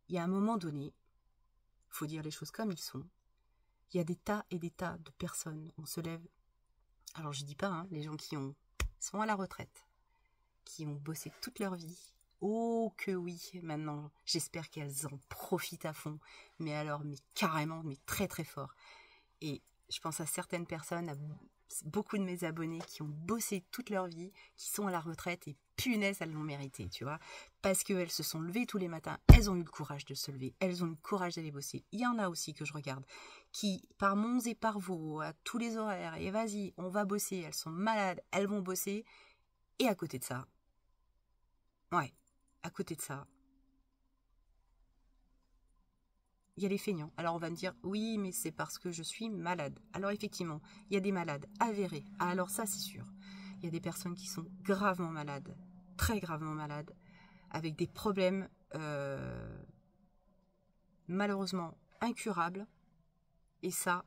Il y a un moment donné, il faut dire les choses comme ils sont, il y a des tas et des tas de personnes, on se lève... Alors, je dis pas, les gens qui sont à la retraite, qui ont bossé toute leur vie. Oh que oui, maintenant, j'espère qu'elles en profitent à fond. Mais alors, mais carrément, mais très fort. Et je pense à certaines personnes, à beaucoup de mes abonnés qui ont bossé toute leur vie, qui sont à la retraite et punaise, elles l'ont mérité, tu vois. Parce qu'elles se sont levées tous les matins, elles ont eu le courage de se lever, elles ont eu le courage d'aller bosser. Il y en a aussi que je regarde, qui, par monts et par vaux, à tous les horaires, et vas-y, on va bosser, elles sont malades, elles vont bosser. Et à côté de ça, à côté de ça, il y a les feignants. Alors on va me dire, oui, mais c'est parce que je suis malade. Alors effectivement, il y a des malades avérés. Alors ça, c'est sûr. Il y a des personnes qui sont gravement malades, très gravement malades, avec des problèmes malheureusement incurables. Et ça,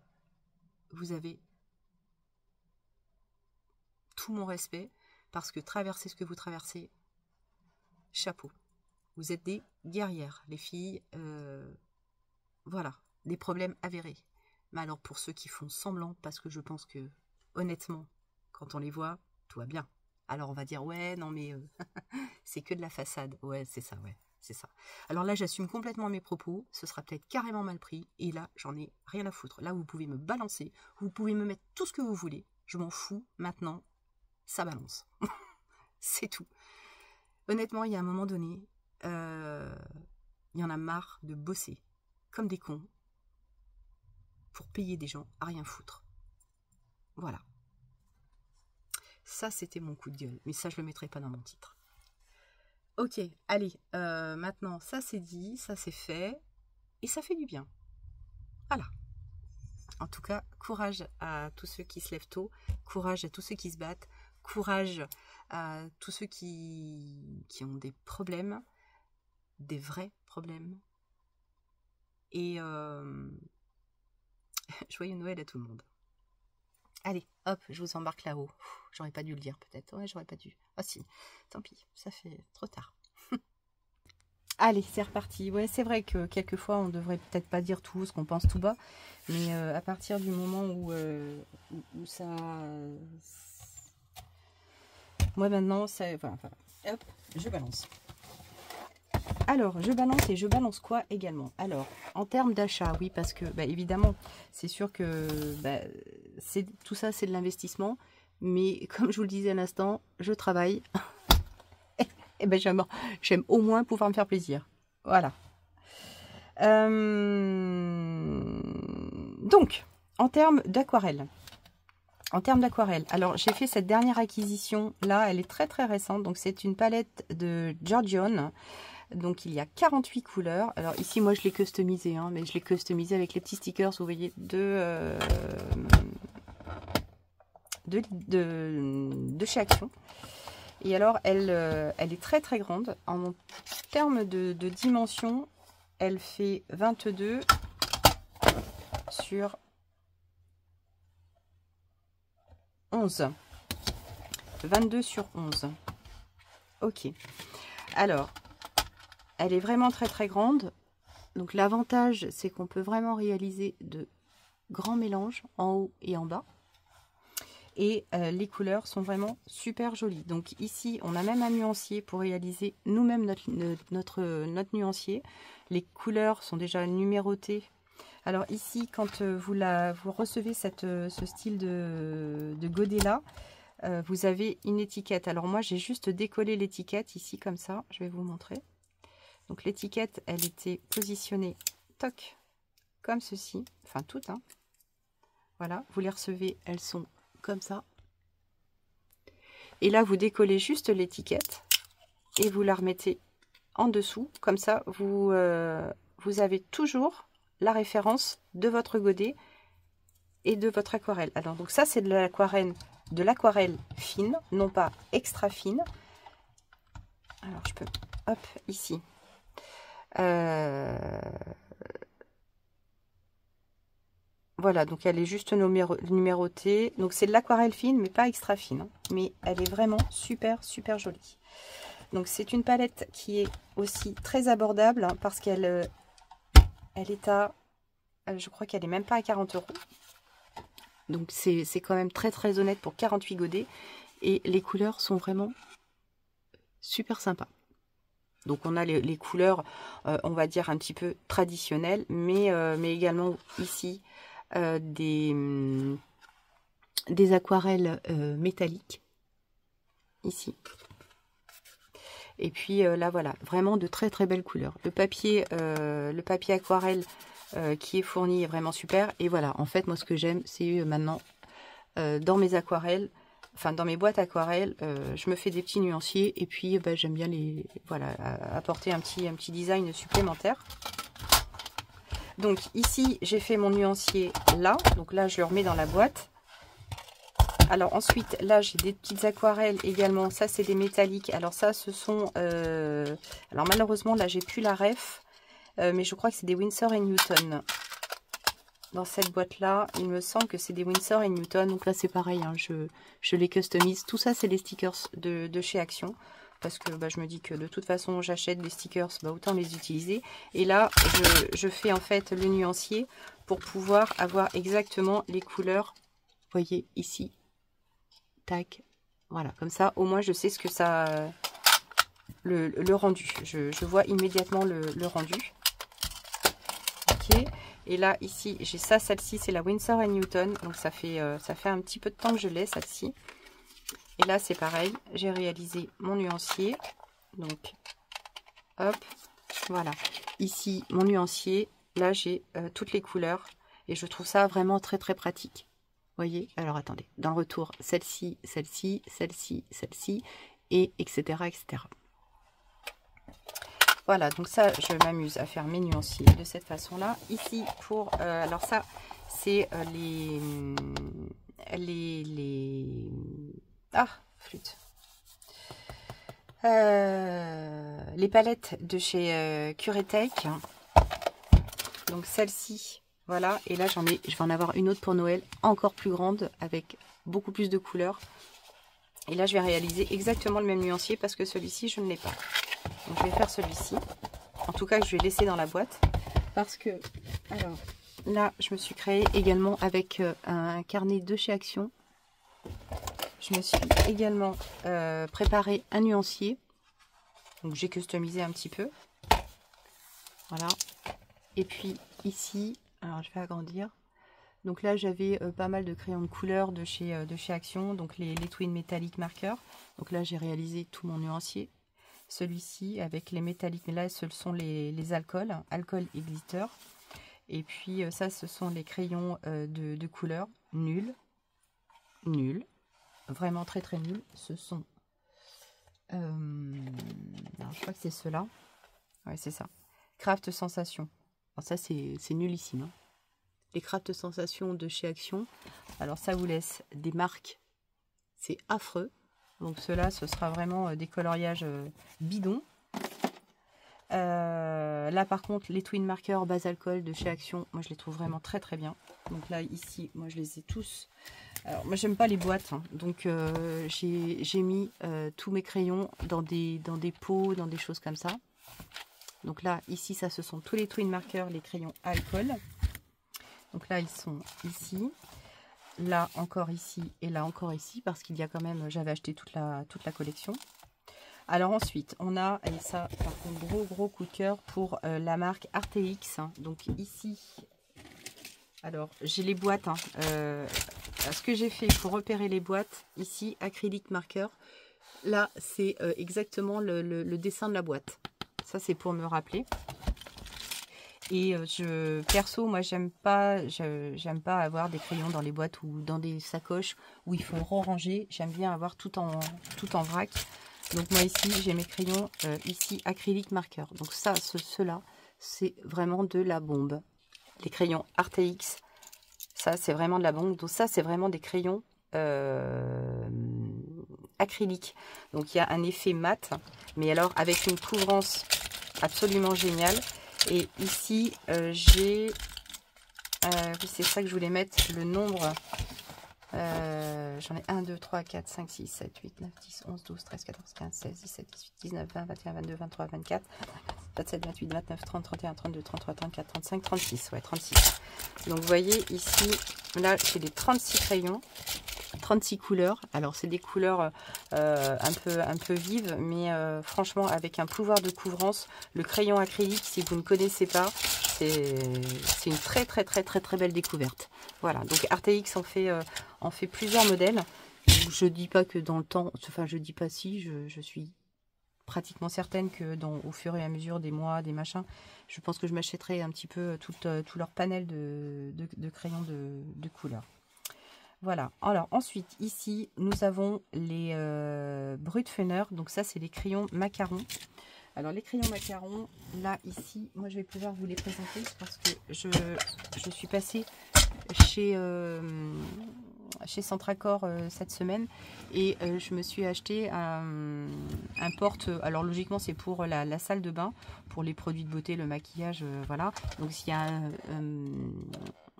vous avez tout mon respect, parce que traverser ce que vous traversez, chapeau. Vous êtes des guerrières, les filles. Voilà, des problèmes avérés. Mais alors pour ceux qui font semblant, parce que je pense que, honnêtement, quand on les voit, tout va bien. Alors on va dire, ouais, non mais c'est que de la façade. Ouais, c'est ça, ouais, c'est ça. Alors là, j'assume complètement mes propos, ce sera peut-être carrément mal pris, et là, j'en ai rien à foutre. Là, vous pouvez me balancer, vous pouvez me mettre tout ce que vous voulez, je m'en fous, maintenant, ça balance. C'est tout. Honnêtement, il y a un moment donné, il y en a marre de bosser comme des cons pour payer des gens à rien foutre. Voilà. Ça, c'était mon coup de gueule. Mais ça, je ne le mettrai pas dans mon titre. Ok, allez. Maintenant, ça c'est dit, ça c'est fait. Et ça fait du bien. Voilà. En tout cas, courage à tous ceux qui se lèvent tôt. Courage à tous ceux qui se battent. Courage à tous ceux qui ont des problèmes. Des vrais problèmes. Et joyeux Noël à tout le monde. Allez, hop, je vous embarque là-haut. J'aurais pas dû le dire peut-être. Ouais, j'aurais pas dû. Ah si, tant pis, ça fait trop tard. Allez, c'est reparti. Ouais, c'est vrai que quelquefois, on devrait peut-être pas dire tout ce qu'on pense tout bas. Mais à partir du moment où ça... moi maintenant, ça... Enfin, hop, je balance. Alors, je balance et je balance quoi également? Alors, en termes d'achat, oui, parce que, bah, évidemment, c'est sûr que bah, tout ça, c'est de l'investissement. Mais comme je vous le disais à l'instant, je travaille. Et ben, j'aime au moins pouvoir me faire plaisir. Voilà. Donc, en termes d'aquarelle. Alors j'ai fait cette dernière acquisition là, elle est très très récente. Donc c'est une palette de Giorgione. Donc il y a 48 couleurs. Alors ici moi je l'ai customisé, hein, mais je l'ai customisé avec les petits stickers, vous voyez, de chez Action. Et alors elle est très très grande. En termes de dimension, elle fait 22 sur 11. 22 sur 11. Ok. Alors, elle est vraiment très très grande. Donc l'avantage, c'est qu'on peut vraiment réaliser de grands mélanges en haut et en bas. Et les couleurs sont vraiment super jolies. Donc ici, on a même un nuancier pour réaliser nous-mêmes notre nuancier. Les couleurs sont déjà numérotées. Alors ici, quand vous recevez ce style de godet là, vous avez une étiquette. Alors moi, j'ai juste décollé l'étiquette ici comme ça. Je vais vous montrer. Donc l'étiquette, elle était positionnée, toc, comme ceci. Enfin toutes, hein. Voilà, vous les recevez, elles sont comme ça. Et là, vous décollez juste l'étiquette et vous la remettez en dessous. Comme ça, vous avez toujours la référence de votre godet et de votre aquarelle. Alors, donc ça, c'est de l'aquarelle fine, non pas extra fine. Alors, je peux, hop, ici. Voilà, donc elle est juste numérotée. Donc c'est de l'aquarelle fine, mais pas extra fine. Hein. Mais elle est vraiment super, super jolie. Donc c'est une palette qui est aussi très abordable, hein, parce qu'elle est à... je crois qu'elle est même pas à 40 €. Donc c'est quand même très, très honnête pour 48 godets. Et les couleurs sont vraiment super sympas. Donc on a les couleurs, on va dire un petit peu traditionnelles, mais également ici... des aquarelles métalliques ici, Et puis là voilà, vraiment de très très belles couleurs. Le papier aquarelle qui est fourni est vraiment super. Et voilà, en fait moi ce que j'aime c'est maintenant dans mes aquarelles, enfin dans mes boîtes aquarelles, je me fais des petits nuanciers et puis j'aime bien apporter un petit design supplémentaire. Donc ici j'ai fait mon nuancier là, donc là je le remets dans la boîte. Alors ensuite là j'ai des petites aquarelles également, ça c'est des métalliques. Alors ça ce sont, alors malheureusement là j'ai plus la ref, mais je crois que c'est des Winsor & Newton. Dans cette boîte là il me semble que c'est des Winsor & Newton, donc là c'est pareil, hein, je les customise. Tout ça c'est les stickers de chez Action. Parce que je me dis que de toute façon j'achète des stickers, autant les utiliser. Et là je fais en fait le nuancier pour pouvoir avoir exactement les couleurs. Vous voyez ici, tac, voilà, comme ça au moins je sais ce que ça, le rendu, je vois immédiatement le rendu. Ok, et là ici j'ai ça, celle-ci c'est la Winsor & Newton, donc ça fait un petit peu de temps que je l'ai celle-ci. Et là, c'est pareil, j'ai réalisé mon nuancier. Donc, hop, voilà. Ici, mon nuancier. Là, j'ai toutes les couleurs. Et je trouve ça vraiment très, très pratique. Vous voyez? Alors, attendez. Dans le retour, celle-ci, celle-ci, celle-ci, celle-ci, et etc., etc. Voilà, donc ça, je m'amuse à faire mes nuanciers de cette façon-là. Ici, pour... alors ça, c'est ah, flûte. Les palettes de chez Curetake. Donc celle-ci, voilà. Et là, je vais en avoir une autre pour Noël, encore plus grande, avec beaucoup plus de couleurs. Et là, je vais réaliser exactement le même nuancier parce que celui-ci, je ne l'ai pas. Donc, je vais faire celui-ci. En tout cas, que je vais laisser dans la boîte. Parce que, alors, là, je me suis créé également avec un carnet de chez Action. Je me suis également préparé un nuancier. Donc j'ai customisé un petit peu. Voilà. Et puis ici, alors je vais agrandir. Donc là j'avais pas mal de crayons de couleur de chez Action. Donc les Twin Metallic Marker. Donc là j'ai réalisé tout mon nuancier. Celui-ci avec les métalliques. Mais là ce sont les alcools. Alcool et glitter. Et puis ça ce sont les crayons de couleur. Nul. Nul. Vraiment très très nul. Ce sont alors je crois que c'est ceux-là. Ouais, c'est ça. Craft Sensation. Alors ça c'est nullissime, hein. Les Craft Sensation de chez Action. Alors ça vous laisse des marques. C'est affreux. Donc ceux-là ce sera vraiment des coloriages bidons. Là par contre les Twin Marker base alcool de chez Action, moi je les trouve vraiment très très bien. Donc là ici moi je les ai tous. Alors moi j'aime pas les boîtes, hein. Donc j'ai mis tous mes crayons dans des pots, dans des choses comme ça. Donc là ici ça ce sont tous les Twin Marker, les crayons alcool. Donc là ils sont ici, là encore ici et là encore ici parce qu'il y a quand même, j'avais acheté toute la collection. Alors ensuite, on a, et ça par contre gros coup de cœur pour la marque RTX. Donc ici, alors j'ai les boîtes. Ce que j'ai fait pour repérer les boîtes, ici, acrylique marqueur. Là, c'est exactement le dessin de la boîte. Ça, c'est pour me rappeler. Et perso, moi, j'aime pas avoir des crayons dans les boîtes ou dans des sacoches où il faut ranger. J'aime bien avoir tout en vrac. Donc moi ici j'ai mes crayons ici acrylique marqueur. Donc ça, ceux-là, c'est vraiment de la bombe. Les crayons RTX, ça c'est vraiment de la bombe. Donc ça c'est vraiment des crayons acryliques. Donc il y a un effet mat, mais alors avec une couvrance absolument géniale. Et ici j'ai, c'est ça que je voulais mettre, le nombre. J'en ai 1, 2, 3, 4, 5, 6, 7, 8, 9, 10, 11, 12, 13, 14, 15, 16, 17, 18, 19, 20, 21, 22, 23, 24, 27, 28, 29, 30, 31, 32, 33, 34, 35, 36. Ouais, 36. Donc vous voyez ici, là j'ai les 36 crayons, 36 couleurs. Alors c'est des couleurs un peu vives, mais franchement avec un pouvoir de couvrance. Le crayon acrylique, si vous ne connaissez pas, c'est une très belle découverte. Voilà, donc RTX en fait plusieurs modèles. Je dis pas que dans le temps, enfin je dis pas si, je suis pratiquement certaine que au fur et à mesure des mois, des machins, je pense que je m'achèterai un petit peu tout leur panel de crayons de couleur. Voilà. Alors ensuite, ici, nous avons les Brutfener. Donc ça, c'est les crayons macarons. Alors les crayons macarons, là, ici, moi je vais pouvoir vous les présenter parce que je suis passée chez Centracor cette semaine et je me suis acheté un porte. Alors logiquement c'est pour la salle de bain, pour les produits de beauté, le maquillage, voilà. Donc il y a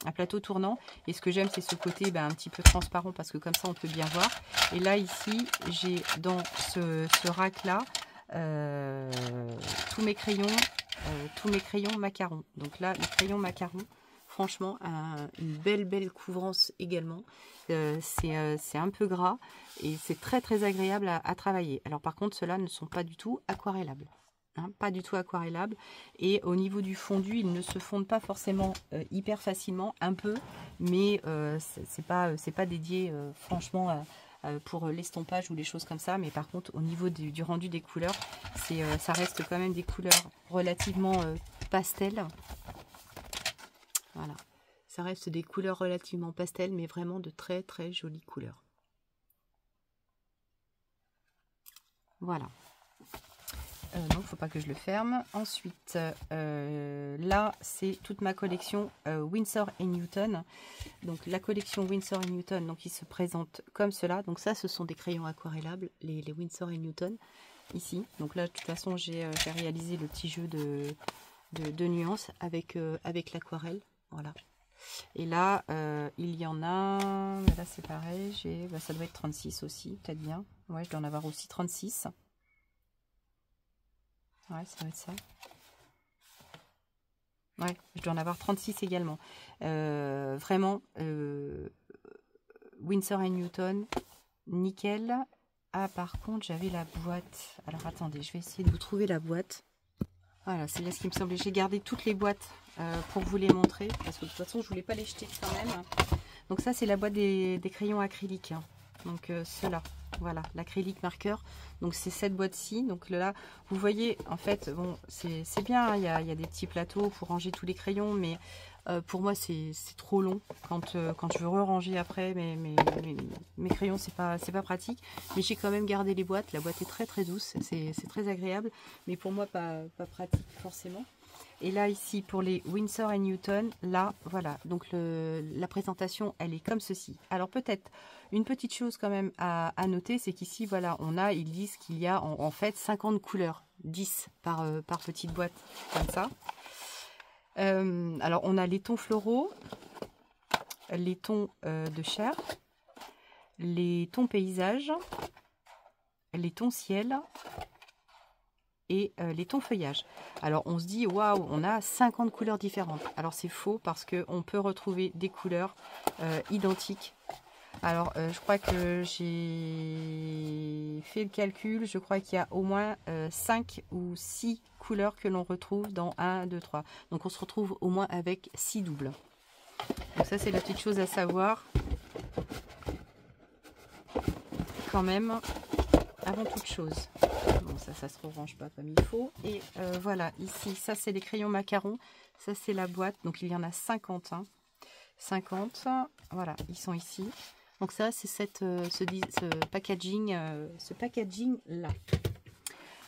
un plateau tournant et ce que j'aime c'est ce côté un petit peu transparent parce que comme ça on peut bien voir. Et là ici j'ai dans ce rack là tous mes crayons macarons. Donc là les crayons macarons, franchement une belle couvrance également. C'est un peu gras et c'est très agréable à travailler. Alors par contre ceux-là ne sont pas du tout aquarellables. Pas du tout aquarellables, et au niveau du fondu ils ne se fondent pas forcément hyper facilement, un peu, mais c'est pas dédié franchement pour l'estompage ou les choses comme ça. Mais par contre au niveau du rendu des couleurs, ça reste quand même des couleurs relativement pastel. Voilà, ça reste des couleurs relativement pastel, mais vraiment de très jolies couleurs. Voilà. Donc, faut pas que je le ferme. Ensuite, là, c'est toute ma collection Winsor & Newton. Donc, la collection Winsor & Newton, donc, il se présente comme cela. Donc, ça, ce sont des crayons aquarellables, les Winsor & Newton, ici. Donc là, de toute façon, j'ai réalisé le petit jeu de nuances avec l'aquarelle. Voilà. Et là, il y en a... Là, c'est pareil. Ça doit être 36 aussi, peut-être bien. Ouais, je dois en avoir aussi 36. Ouais, ça doit être ça. Ouais, je dois en avoir 36 également. Vraiment, Winsor & Newton, nickel. Ah, par contre, j'avais la boîte. Alors, attendez, je vais essayer de vous trouver la boîte. Voilà, c'est là ce qui me semblait. J'ai gardé toutes les boîtes pour vous les montrer. Parce que de toute façon, je voulais pas les jeter quand même. Donc ça, c'est la boîte des crayons acryliques. Donc ceux-là. Voilà, l'acrylique marqueur. Donc c'est cette boîte-ci. Donc là, vous voyez, en fait, bon, c'est bien. Il y a des petits plateaux pour ranger tous les crayons, mais pour moi, c'est trop long. Quand je veux ranger après mes crayons, c'est pas pratique. Mais j'ai quand même gardé les boîtes. La boîte est très douce. C'est très agréable. Mais pour moi, pas pratique forcément. Et là, ici, pour les Winsor & Newton, là, voilà. Donc, la présentation, elle est comme ceci. Alors, peut-être une petite chose quand même à noter, c'est qu'ici, voilà, ils disent qu'il y a en fait 50 couleurs, 10 par petite boîte, comme ça. Alors, on a les tons floraux, les tons de chair, les tons paysages, les tons ciel et les tons feuillage. Alors on se dit waouh, on a 50 couleurs différentes. Alors c'est faux parce qu'on peut retrouver des couleurs identiques. Alors je crois que j'ai fait le calcul, je crois qu'il y a au moins 5 ou 6 couleurs que l'on retrouve dans 1, 2, 3. Donc on se retrouve au moins avec 6 doubles. Donc ça c'est la petite chose à savoir. Quand même, avant toute chose. Bon, ça se range pas comme il faut. Et voilà, ici, ça c'est les crayons macarons. Ça c'est la boîte. Donc il y en a 50. 50. Voilà, ils sont ici. Donc ça c'est ce packaging là.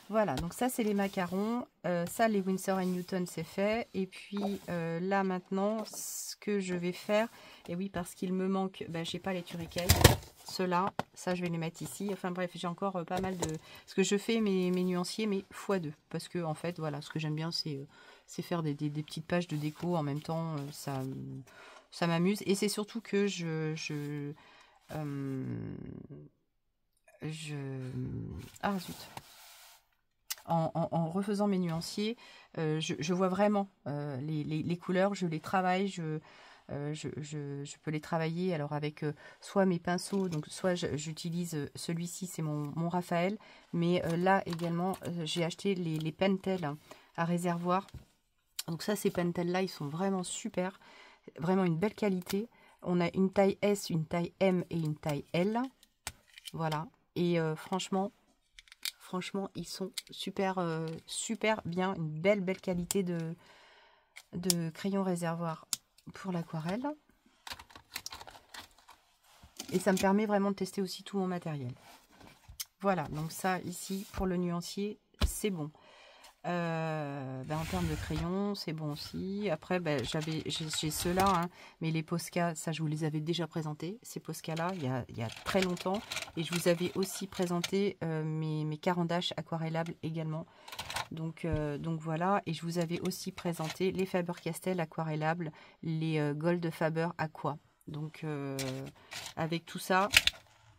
Voilà, donc ça c'est les macarons. Ça les Winsor & Newton c'est fait. Et puis là maintenant, ce que je vais faire, et oui parce qu'il me manque, j'ai pas les turricanes. Ceux-là, ça je vais les mettre ici. Enfin bref, j'ai encore pas mal de... Parce que je fais mes nuanciers, mais x2. Parce que en fait, voilà, ce que j'aime bien, c'est faire des petites pages de déco. En même temps, ça m'amuse. Et c'est surtout que ah zut. En refaisant mes nuanciers, je vois vraiment les couleurs, je les travaille, je peux les travailler alors avec soit mes pinceaux, donc soit j'utilise celui-ci, c'est mon Raphaël, mais là également j'ai acheté les Pentel à réservoir. Donc ça, ces Pentel là, ils sont vraiment super, vraiment une belle qualité. On a une taille S, une taille M et une taille L, voilà. Et franchement franchement, ils sont super, super bien. Une belle qualité de crayon réservoir pour l'aquarelle. Et ça me permet vraiment de tester aussi tout mon matériel. Voilà, donc ça ici pour le nuancier, c'est bon. En termes de crayon, c'est bon aussi. Après, j'ai ceux-là, hein, mais les Posca, ça je vous les avais déjà présentés. Ces Posca-là, il y a très longtemps. Et je vous avais aussi présenté mes carandaches aquarellables également. Donc voilà, et je vous avais aussi présenté les Faber-Castell aquarellables, les Gold Faber Aqua. Donc avec tout ça,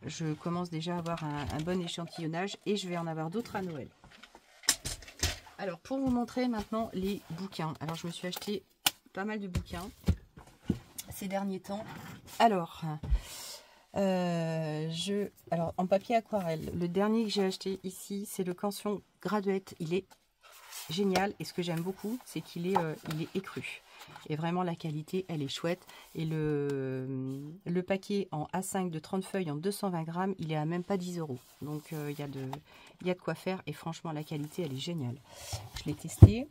je commence déjà à avoir un bon échantillonnage et je vais en avoir d'autres à Noël. Alors pour vous montrer maintenant les bouquins. Alors je me suis acheté pas mal de bouquins ces derniers temps. Alors, en papier aquarelle, le dernier que j'ai acheté ici, c'est le Canson Graduate. Il est génial et ce que j'aime beaucoup, c'est qu'il est, il est écru. Et vraiment la qualité, elle est chouette. Et le paquet en A5 de 30 feuilles en 220 grammes, il est à même pas 10 €. Donc il y a de quoi faire et franchement la qualité, elle est géniale. Je l'ai testé.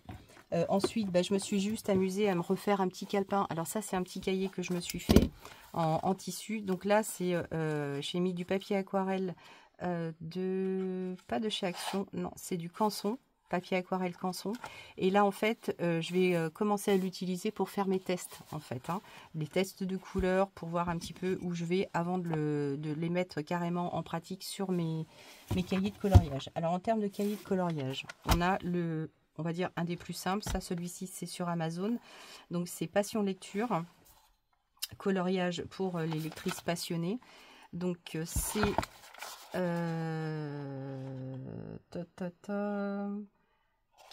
Ensuite, je me suis juste amusée à me refaire un petit calepin. Alors ça, c'est un petit cahier que je me suis fait en tissu. Donc là, c'est j'ai mis du papier aquarelle pas de chez Action, non, c'est du Canson. Papier aquarelle Canson. Et là, en fait, je vais commencer à l'utiliser pour faire mes tests, en fait. Hein. Les tests de couleurs, pour voir un petit peu où je vais avant de les mettre carrément en pratique sur mes cahiers de coloriage. Alors, en termes de cahiers de coloriage, on a on va dire, un des plus simples. Ça, celui-ci, c'est sur Amazon. Donc, c'est Passion Lecture. Coloriage pour les lectrices passionnées. Donc, c'est...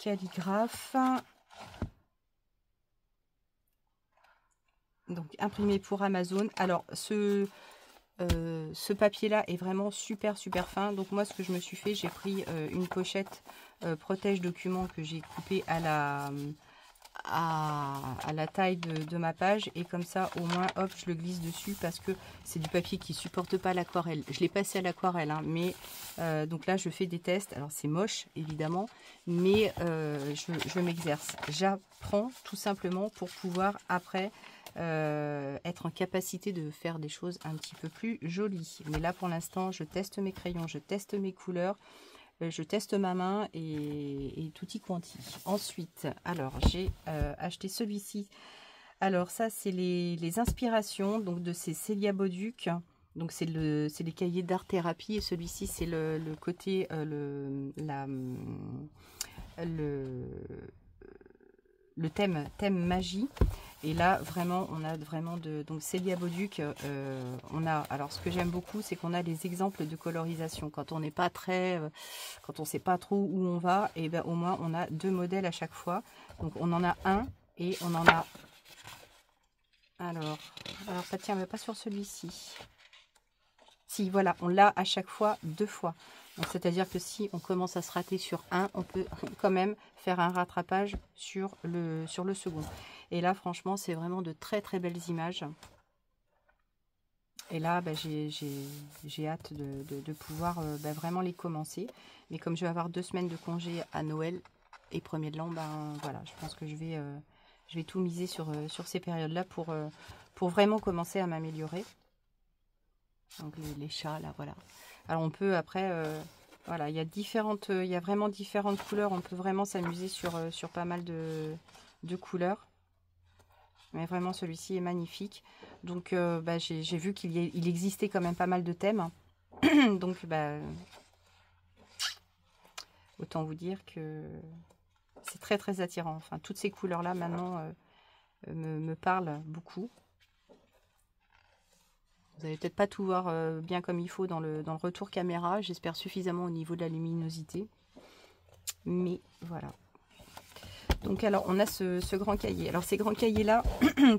calligraphe, donc imprimé pour Amazon. Alors ce papier là est vraiment super fin. Donc moi ce que je me suis fait, j'ai pris une pochette protège document que j'ai coupé à la taille de ma page, et comme ça au moins hop je le glisse dessus, parce que c'est du papier qui supporte pas l'aquarelle. Je l'ai passé à l'aquarelle, hein, mais donc là je fais des tests. Alors c'est moche évidemment, mais je m'exerce, j'apprends tout simplement pour pouvoir après être en capacité de faire des choses un petit peu plus jolies. Mais là pour l'instant je teste mes crayons, je teste mes couleurs, je teste ma main et tutti quanti. Ensuite, alors j'ai acheté celui-ci. Alors ça, c'est les inspirations donc de ces Célia Bauduc. Donc c'est les cahiers d'art thérapie, et celui-ci c'est le côté le thème magie. Et là vraiment on a vraiment donc Célia Bauduc, on a, alors ce que j'aime beaucoup, c'est qu'on a les exemples de colorisation quand on n'est pas quand on sait pas trop où on va, et bien au moins on a 2 modèles à chaque fois. Donc on en a un et on en a, alors ça tient mais pas sur celui-ci. Si, voilà, on l'a à chaque fois 2 fois. C'est-à-dire que si on commence à se rater sur un, on peut quand même faire un rattrapage sur le second. Et là, franchement, c'est vraiment de très belles images. Et là, j'ai hâte de pouvoir vraiment les commencer. Mais comme je vais avoir 2 semaines de congé à Noël et 1er de l'an, voilà, je pense que je vais tout miser sur ces périodes-là pour vraiment commencer à m'améliorer. Donc les chats là, voilà. Alors on peut après, voilà, il y a vraiment différentes couleurs. On peut vraiment s'amuser sur pas mal de couleurs. Mais vraiment celui-ci est magnifique. Donc j'ai vu qu'il existait quand même pas mal de thèmes. Donc autant vous dire que c'est très attirant. Enfin, toutes ces couleurs là maintenant me parlent beaucoup. Vous n'allez peut-être pas tout voir bien comme il faut dans le retour caméra. J'espère suffisamment au niveau de la luminosité. Mais voilà. Donc alors on a ce grand cahier. Alors ces grands cahiers là,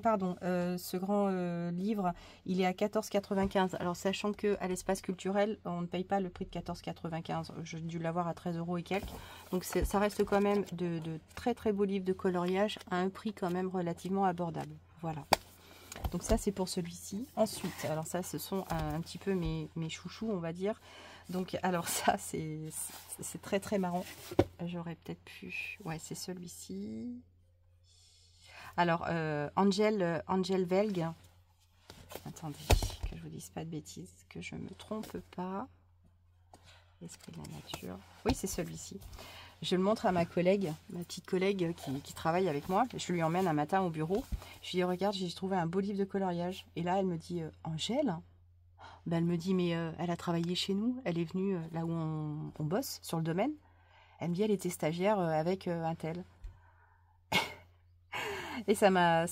pardon, ce grand livre, il est à 14,95 €. Alors sachant que à l'espace culturel, on ne paye pas le prix de 14,95 €. J'ai dû l'avoir à 13 € et quelques. Donc ça reste quand même de très beaux livres de coloriage à un prix quand même relativement abordable. Voilà. Donc ça, c'est pour celui-ci. Ensuite, alors ça, ce sont un petit peu mes chouchous, on va dire. Donc, alors ça, c'est très très marrant. J'aurais peut-être pu... Ouais, c'est celui-ci. Alors, Angel Velg. Attendez, que je vous dise pas de bêtises, que je me trompe pas. Esprit de la nature. Oui, c'est celui-ci. Je le montre à ma collègue, ma petite collègue qui travaille avec moi. Je lui emmène un matin au bureau. Je lui dis, regarde, j'ai trouvé un beau livre de coloriage. Et là, elle me dit, Angèle? Ben, elle me dit, mais elle a travaillé chez nous. Elle est venue là où on bosse, sur le domaine. Elle me dit, elle était stagiaire avec un tel. Et ça m'a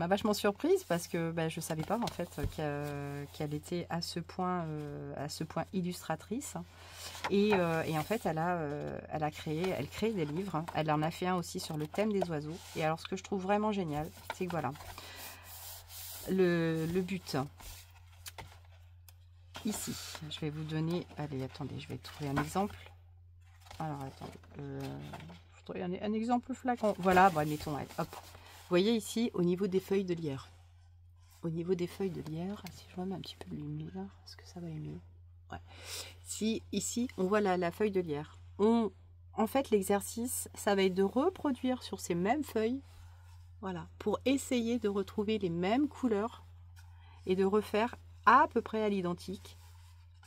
vachement surprise parce que ben, je ne savais pas en fait qu'elle était à ce point illustratrice. Et en fait, elle crée des livres. Elle en a fait un aussi sur le thème des oiseaux. Et alors, ce que je trouve vraiment génial, c'est que voilà, le but, ici, je vais vous donner, allez, attendez, je vais trouver un exemple. Alors, attendez, un exemple flacon. Voilà, bon, mettons, allez, hop. Vous voyez ici, au niveau des feuilles de lierre. Au niveau des feuilles de lierre, si je remets un petit peu de lumière, est-ce que ça va aller mieux? Ouais. Si ici, on voit la feuille de lierre. En fait, l'exercice, ça va être de reproduire sur ces mêmes feuilles, voilà, pour essayer de retrouver les mêmes couleurs et de refaire à peu près à l'identique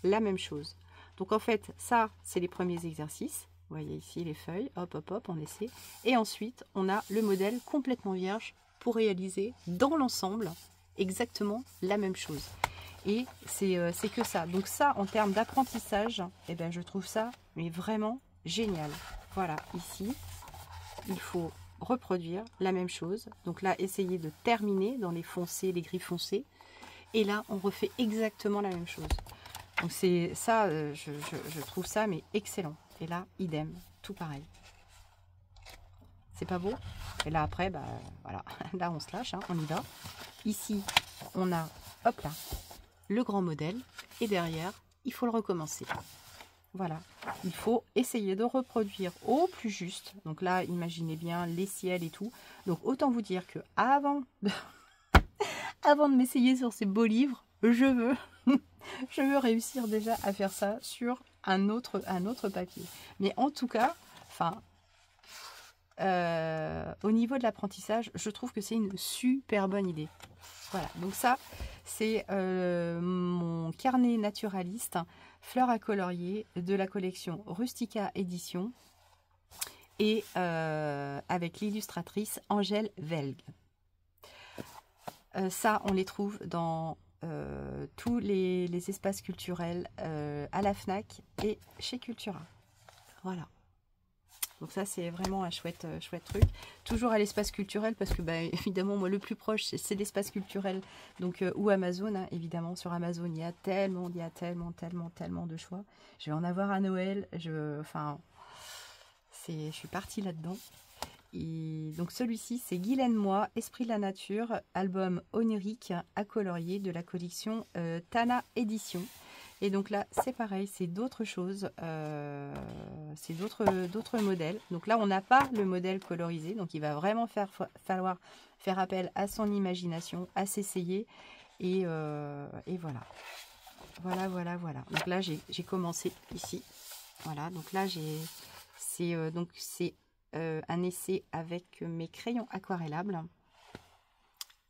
la même chose. Donc en fait, ça, c'est les premiers exercices. Vous voyez ici les feuilles, hop, hop, hop, on essaie. Et ensuite, on a le modèle complètement vierge pour réaliser dans l'ensemble exactement la même chose. Et c'est que ça. Donc ça, en termes d'apprentissage, eh ben, je trouve ça mais vraiment génial. Voilà, ici, il faut reproduire la même chose. Donc là, essayer de terminer dans les foncés, les gris foncés. Et là, on refait exactement la même chose. Donc c'est ça, je trouve ça mais excellent. Et là, idem, tout pareil. C'est pas beau? Et là après, bah voilà, là on se lâche, hein, on y va. Ici, on a, hop là, le grand modèle. Et derrière, il faut le recommencer. Voilà, il faut essayer de reproduire au plus juste. Donc là, imaginez bien les ciels et tout. Donc autant vous dire que avant de m'essayer sur ces beaux livres, je veux réussir déjà à faire ça sur un autre papier. Mais en tout cas, enfin, au niveau de l'apprentissage, je trouve que c'est une super bonne idée. Voilà, donc ça, c'est mon carnet naturaliste, fleurs à colorier de la collection Rustica Édition et avec l'illustratrice Angel Velg. Ça, on les trouve dans tous les espaces culturels à la FNAC et chez Cultura. Voilà. Donc ça, c'est vraiment un chouette truc. Toujours à l'espace culturel parce que, bah, évidemment, moi, le plus proche, c'est l'espace culturel. Donc, ou Amazon, hein, évidemment. Sur Amazon, il y a tellement de choix. Je vais en avoir à Noël. Je suis partie là-dedans. Et donc celui-ci, c'est Guylaine Moi, Esprit de la Nature, album onirique à colorier de la collection Tana Édition. Et donc là, c'est pareil, c'est d'autres choses, c'est d'autres modèles. Donc là, on n'a pas le modèle colorisé, donc il va vraiment falloir faire appel à son imagination, à s'essayer. Et voilà. Voilà. Donc là, j'ai commencé ici. Voilà, donc là, c'est un essai avec mes crayons aquarellables.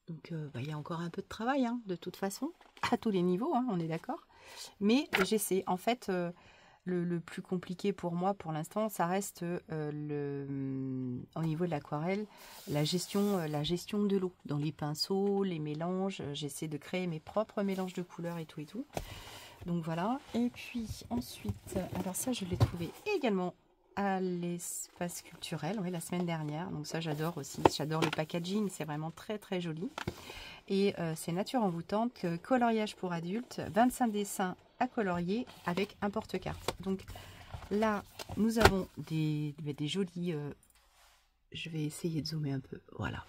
Donc, il y a encore un peu de travail, hein, de toute façon, à tous les niveaux, hein, on est d'accord. Mais j'essaie. En fait, le plus compliqué pour moi, pour l'instant, ça reste au niveau de l'aquarelle, la gestion de l'eau. Dans les pinceaux, les mélanges, j'essaie de créer mes propres mélanges de couleurs et tout. Donc voilà. Et puis ensuite, alors ça, je l'ai trouvé également à l'espace culturel, oui, la semaine dernière. Donc ça, j'adore aussi. J'adore le packaging, c'est vraiment très très joli. Et c'est Nature envoûtante, coloriage pour adultes, 25 dessins à colorier avec un porte-carte. Donc là, nous avons des jolis... je vais essayer de zoomer un peu. Voilà.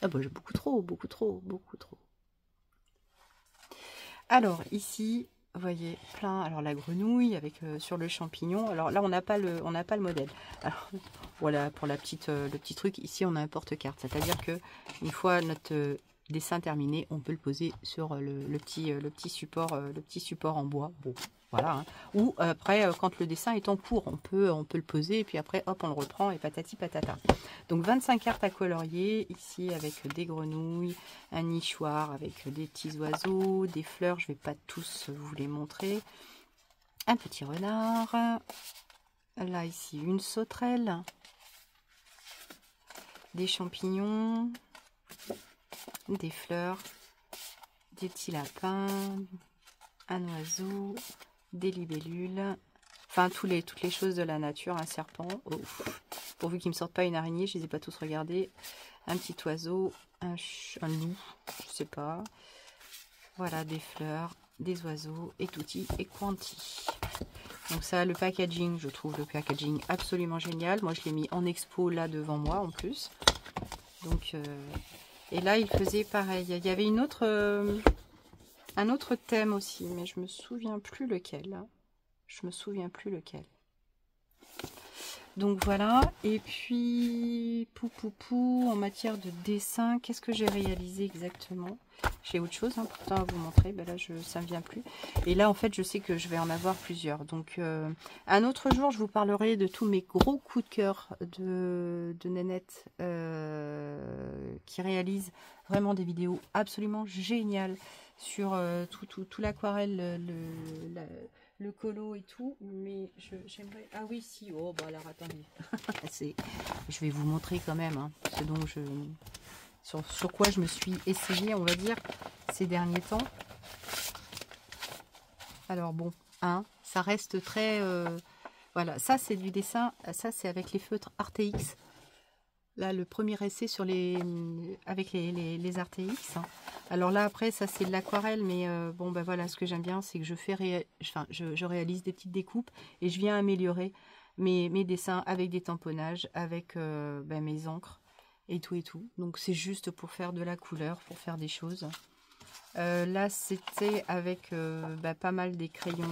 Ah bah, j'ai beaucoup trop. Alors ici, vous voyez, plein. Alors la grenouille avec sur le champignon. Alors là, on n'a pas le modèle. Alors, voilà pour le petit truc. Ici, on a un porte-carte. C'est-à-dire que une fois notre dessin terminé, on peut le poser sur le petit support en bois. Bon, voilà. Hein. Ou après, quand le dessin est en cours, on peut le poser et puis après, hop, on le reprend et patati patata. Donc 25 cartes à colorier, ici avec des grenouilles, un nichoir avec des petits oiseaux, des fleurs, je ne vais pas tous vous les montrer. Un petit renard, là ici une sauterelle, des champignons, des fleurs, des petits lapins, un oiseau, des libellules, enfin toutes les choses de la nature, un serpent, oh, pourvu qu'il ne me sorte pas une araignée, je ne les ai pas tous regardés, un petit oiseau, un loup, je sais pas, voilà, des fleurs, des oiseaux et tutti et quanti. Donc ça, le packaging, je trouve le packaging absolument génial. Moi, je l'ai mis en expo là devant moi en plus. Donc, et là, il faisait pareil. Il y avait un autre thème aussi, mais je me souviens plus lequel. Je me souviens plus lequel. Donc voilà. Et puis, en matière de dessin, qu'est-ce que j'ai réalisé exactement? J'ai autre chose pourtant à vous montrer, ben là ça ne me vient plus. Et là en fait je sais que je vais en avoir plusieurs. Donc un autre jour je vous parlerai de tous mes gros coups de cœur de Nénette qui réalise vraiment des vidéos absolument géniales sur tout l'aquarelle, le colo et tout. Mais j'aimerais... Ah oui si, oh bah alors attendez. Je vais vous montrer quand même ce dont je... Sur quoi je me suis essayée, on va dire, ces derniers temps. Alors bon, ça reste très... voilà, ça c'est du dessin, ça c'est avec les feutres RTX. Là, le premier essai sur avec les RTX. Alors là, après, ça c'est de l'aquarelle, mais bon, ben voilà, ce que j'aime bien, c'est que je réalise des petites découpes et je viens améliorer mes dessins avec des tamponnages, avec mes encres. Et tout. Donc c'est juste pour faire de la couleur, pour faire des choses. Là c'était avec pas mal des crayons.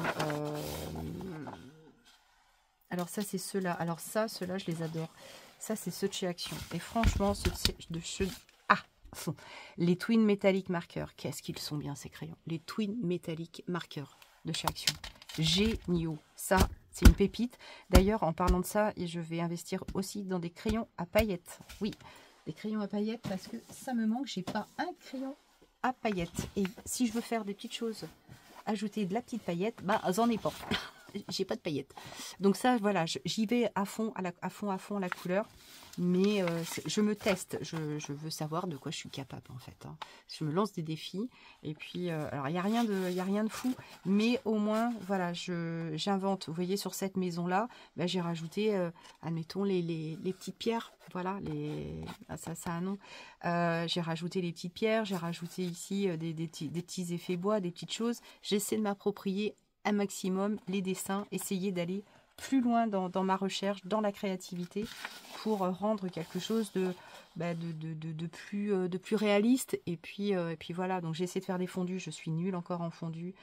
Alors ça c'est ceux-là. Alors ça, ceux-là je les adore. Ça c'est ceux de chez Action. Et franchement, les Twin Metallic Markers. Qu'est-ce qu'ils sont bien ces crayons. Les Twin Metallic Markers de chez Action. Géniaux. Ça, c'est une pépite. D'ailleurs, en parlant de ça, je vais investir aussi dans des crayons à paillettes. Oui, des crayons à paillettes parce que ça me manque. J'ai pas un crayon à paillettes. Et si je veux faire des petites choses, ajouter de la petite paillette, bah, j'en ai pas. J'ai pas de paillettes. Donc ça, voilà, j'y vais à fond, à la couleur. Mais je me teste. Je veux savoir de quoi je suis capable, en fait. Je me lance des défis. Et puis, alors, il n'y a rien de fou. Mais au moins, voilà, j'invente. Vous voyez, sur cette maison-là, ben, j'ai rajouté, admettons, les petites pierres. Voilà, ça a un nom. J'ai rajouté les petites pierres. J'ai rajouté ici des petits effets bois, des petites choses. J'essaie de m'approprier un maximum les dessins, essayer d'aller plus loin dans ma recherche, dans la créativité, pour rendre quelque chose de plus réaliste. Et puis voilà, donc j'essaie de faire des fondus, je suis nulle encore en fondu.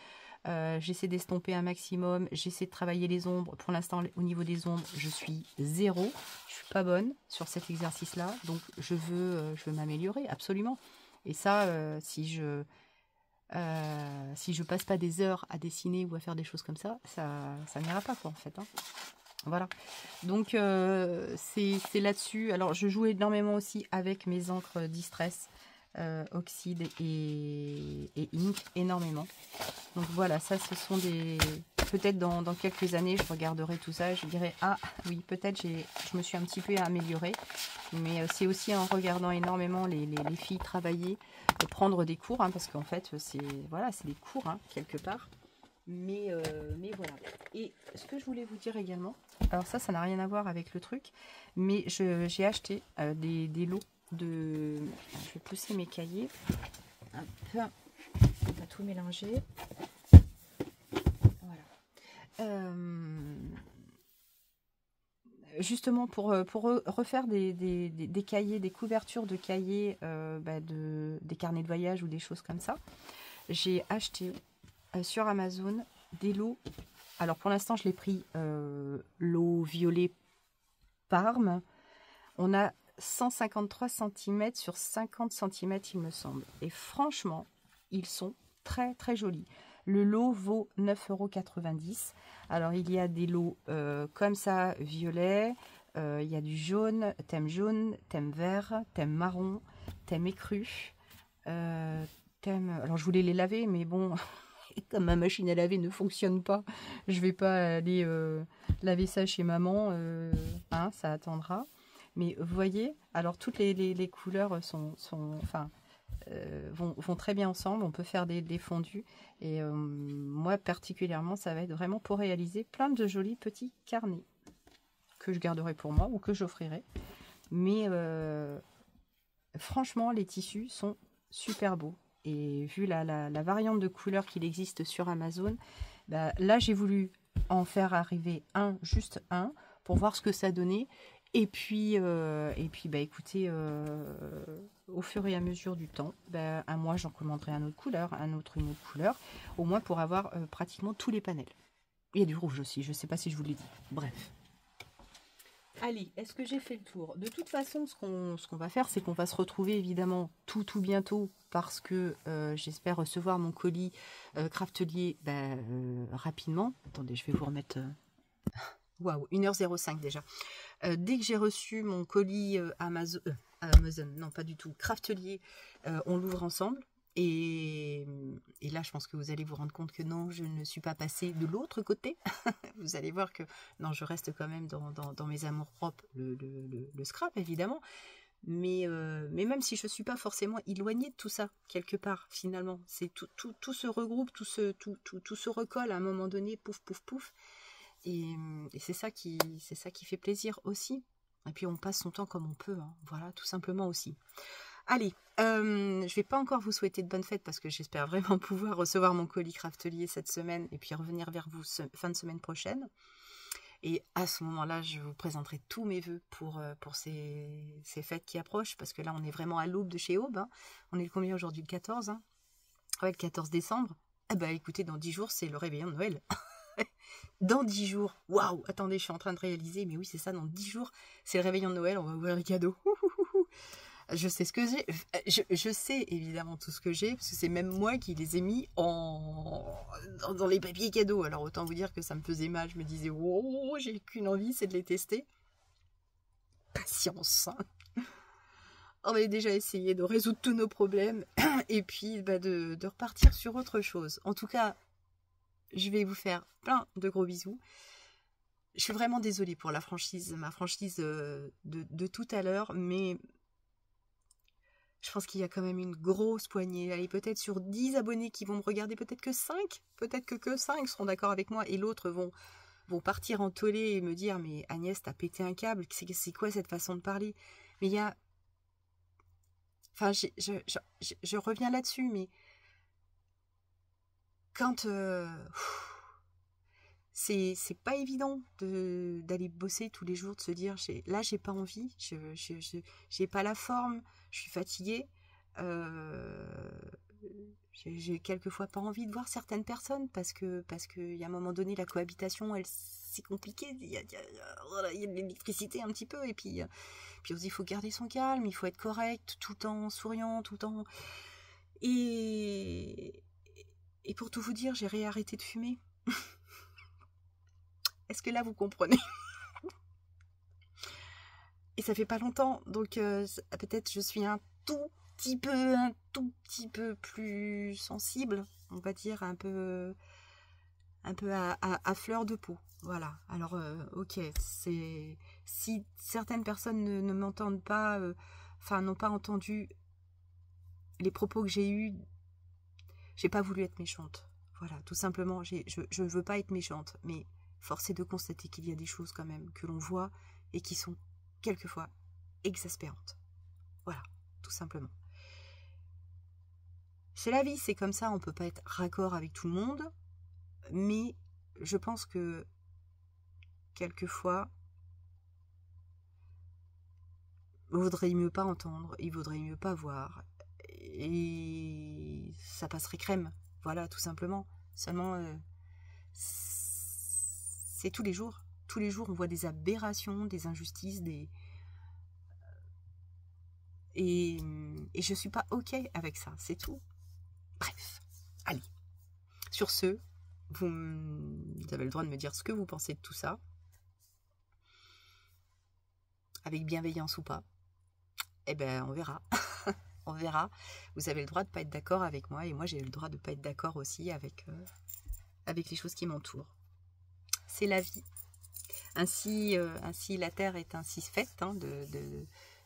J'essaie d'estomper un maximum, j'essaie de travailler les ombres. Pour l'instant, au niveau des ombres, je suis zéro. Je suis pas bonne sur cet exercice-là, donc je veux m'améliorer, absolument. Et ça, si je passe pas des heures à dessiner ou à faire des choses comme ça n'ira pas, quoi, en fait. Voilà. Donc, c'est là-dessus. Alors, je joue énormément aussi avec mes encres Distress, Oxyde et Ink, énormément. Donc, voilà, ça, ce sont des... Peut-être dans quelques années, je regarderai tout ça et je dirais, ah oui, peut-être je me suis un petit peu améliorée. Mais c'est aussi en regardant énormément les filles travailler, prendre des cours, parce qu'en fait, c'est des cours, quelque part. Mais voilà. Et ce que je voulais vous dire également, alors ça n'a rien à voir avec le truc, mais j'ai acheté des lots de... Je vais pousser mes cahiers. Un peu, on va tout mélanger. Voilà. Justement pour refaire des cahiers, des couvertures de cahiers, des carnets de voyage ou des choses comme ça, j'ai acheté sur Amazon des lots. Alors pour l'instant je l'ai pris lot violet Parme. On a 153 cm sur 50 cm, il me semble. Et franchement, ils sont très très jolis. Le lot vaut 9,90 €. Alors, il y a des lots comme ça, violet. Il y a du jaune, thème vert, thème marron, thème écru. Alors, je voulais les laver, mais bon, comme ma machine à laver ne fonctionne pas, je vais pas aller laver ça chez maman. Hein, ça attendra. Mais vous voyez, alors toutes les couleurs vont très bien ensemble. On peut faire des fondus. Et moi, particulièrement, ça va être vraiment pour réaliser plein de jolis petits carnets que je garderai pour moi ou que j'offrirai. Mais franchement, les tissus sont super beaux. Et vu la variante de couleurs qu'il existe sur Amazon, bah, là, j'ai voulu en faire arriver juste un, pour voir ce que ça donnait. Et puis bah, écoutez, au fur et à mesure du temps, bah, un mois, j'en commanderai un autre couleur, un autre une autre couleur, au moins pour avoir pratiquement tous les panels. Il y a du rouge aussi, je ne sais pas si je vous l'ai dit. Bref. Allez, est-ce que j'ai fait le tour? De toute façon, ce qu'on va faire, c'est qu'on va se retrouver évidemment tout bientôt, parce que j'espère recevoir mon colis Craftelier rapidement. Attendez, je vais vous remettre... Waouh, 1h05 déjà. Dès que j'ai reçu mon colis Amazon, non pas du tout, Craftelier, on l'ouvre ensemble. Et là, je pense que vous allez vous rendre compte que non, je ne suis pas passée de l'autre côté. Vous allez voir que non, je reste quand même dans mes amours propres, le scrap évidemment. Mais même si je ne suis pas forcément éloignée de tout ça, quelque part, finalement, c'est tout se regroupe, tout se recolle à un moment donné, pouf, pouf, pouf. Et c'est ça qui fait plaisir aussi. Et puis on passe son temps comme on peut, hein. Voilà, tout simplement aussi. Allez, je vais pas encore vous souhaiter de bonnes fêtes, parce que j'espère vraiment pouvoir recevoir mon colis Craftelier cette semaine et puis revenir vers vous fin de semaine prochaine. Et à ce moment-là, je vous présenterai tous mes vœux pour ces fêtes qui approchent, parce que là, on est vraiment à l'aube de chez Aube, hein. On est le combien aujourd'hui? Le 14, hein. Ouais, le 14 décembre. Ah bah écoutez, dans 10 jours, c'est le réveillon de Noël. Dans 10 jours, waouh, attendez, je suis en train de réaliser, mais oui, c'est ça, dans 10 jours, c'est le réveillon de Noël, on va ouvrir les cadeaux. Je sais ce que j'ai, je sais évidemment tout ce que j'ai, parce que c'est même moi qui les ai mis dans les papiers cadeaux. Alors autant vous dire que ça me faisait mal, je me disais, oh, j'ai qu'une envie, c'est de les tester. Patience, hein. On va déjà essayer de résoudre tous nos problèmes, et puis bah, de repartir sur autre chose. En tout cas, je vais vous faire plein de gros bisous. Je suis vraiment désolée pour ma franchise de tout à l'heure, mais je pense qu'il y a quand même une grosse poignée. Allez, peut-être sur 10 abonnés qui vont me regarder, peut-être que 5, peut-être que 5 seront d'accord avec moi, et l'autre vont partir en tollé et me dire, mais Agnès, t'as pété un câble, c'est quoi cette façon de parler? Mais il y a... Enfin, je reviens là-dessus, mais quand... c'est pas évident d'aller bosser tous les jours, de se dire, là, j'ai pas envie, j'ai pas la forme, je suis fatiguée, j'ai quelquefois pas envie de voir certaines personnes, parce que y a un moment donné, la cohabitation, c'est compliqué, il y a de l'électricité un petit peu, et puis aussi, il faut garder son calme, il faut être correct, tout en souriant, tout en... Et pour tout vous dire, j'ai réarrêté de fumer. Est-ce que là, vous comprenez? Et ça fait pas longtemps, donc peut-être je suis un tout petit peu plus sensible, on va dire, un peu à fleur de peau. Voilà. Alors, ok, si certaines personnes ne m'entendent pas, n'ont pas entendu les propos que j'ai eus, j'ai pas voulu être méchante. Voilà, tout simplement, je veux pas être méchante, mais force est de constater qu'il y a des choses quand même que l'on voit et qui sont quelquefois exaspérantes. Voilà, tout simplement. C'est la vie, c'est comme ça, on peut pas être raccord avec tout le monde, mais je pense que quelquefois, il vaudrait mieux pas entendre, il vaudrait mieux pas voir, et ça passerait crème. Voilà, tout simplement. Seulement, c'est tous les jours. Tous les jours, on voit des aberrations, des injustices, Et je suis pas OK avec ça, c'est tout. Bref, allez. Sur ce, vous avez le droit de me dire ce que vous pensez de tout ça. Avec bienveillance ou pas. Eh ben, on verra. On verra. Vous avez le droit de pas être d'accord avec moi et moi j'ai le droit de pas être d'accord aussi avec les choses qui m'entourent. C'est la vie. Ainsi la Terre est ainsi faite, hein,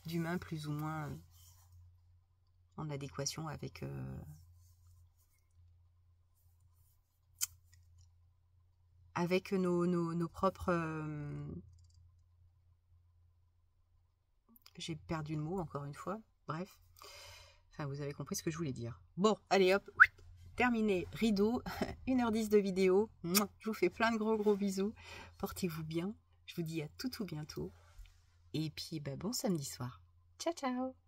d'humains plus ou moins en adéquation avec nos propres... j'ai perdu le mot encore une fois. Bref. Enfin, vous avez compris ce que je voulais dire. Bon, allez hop, terminé, rideau, 1h10 de vidéo. Je vous fais plein de gros bisous. Portez-vous bien. Je vous dis à tout bientôt. Et puis, bon samedi soir. Ciao, ciao.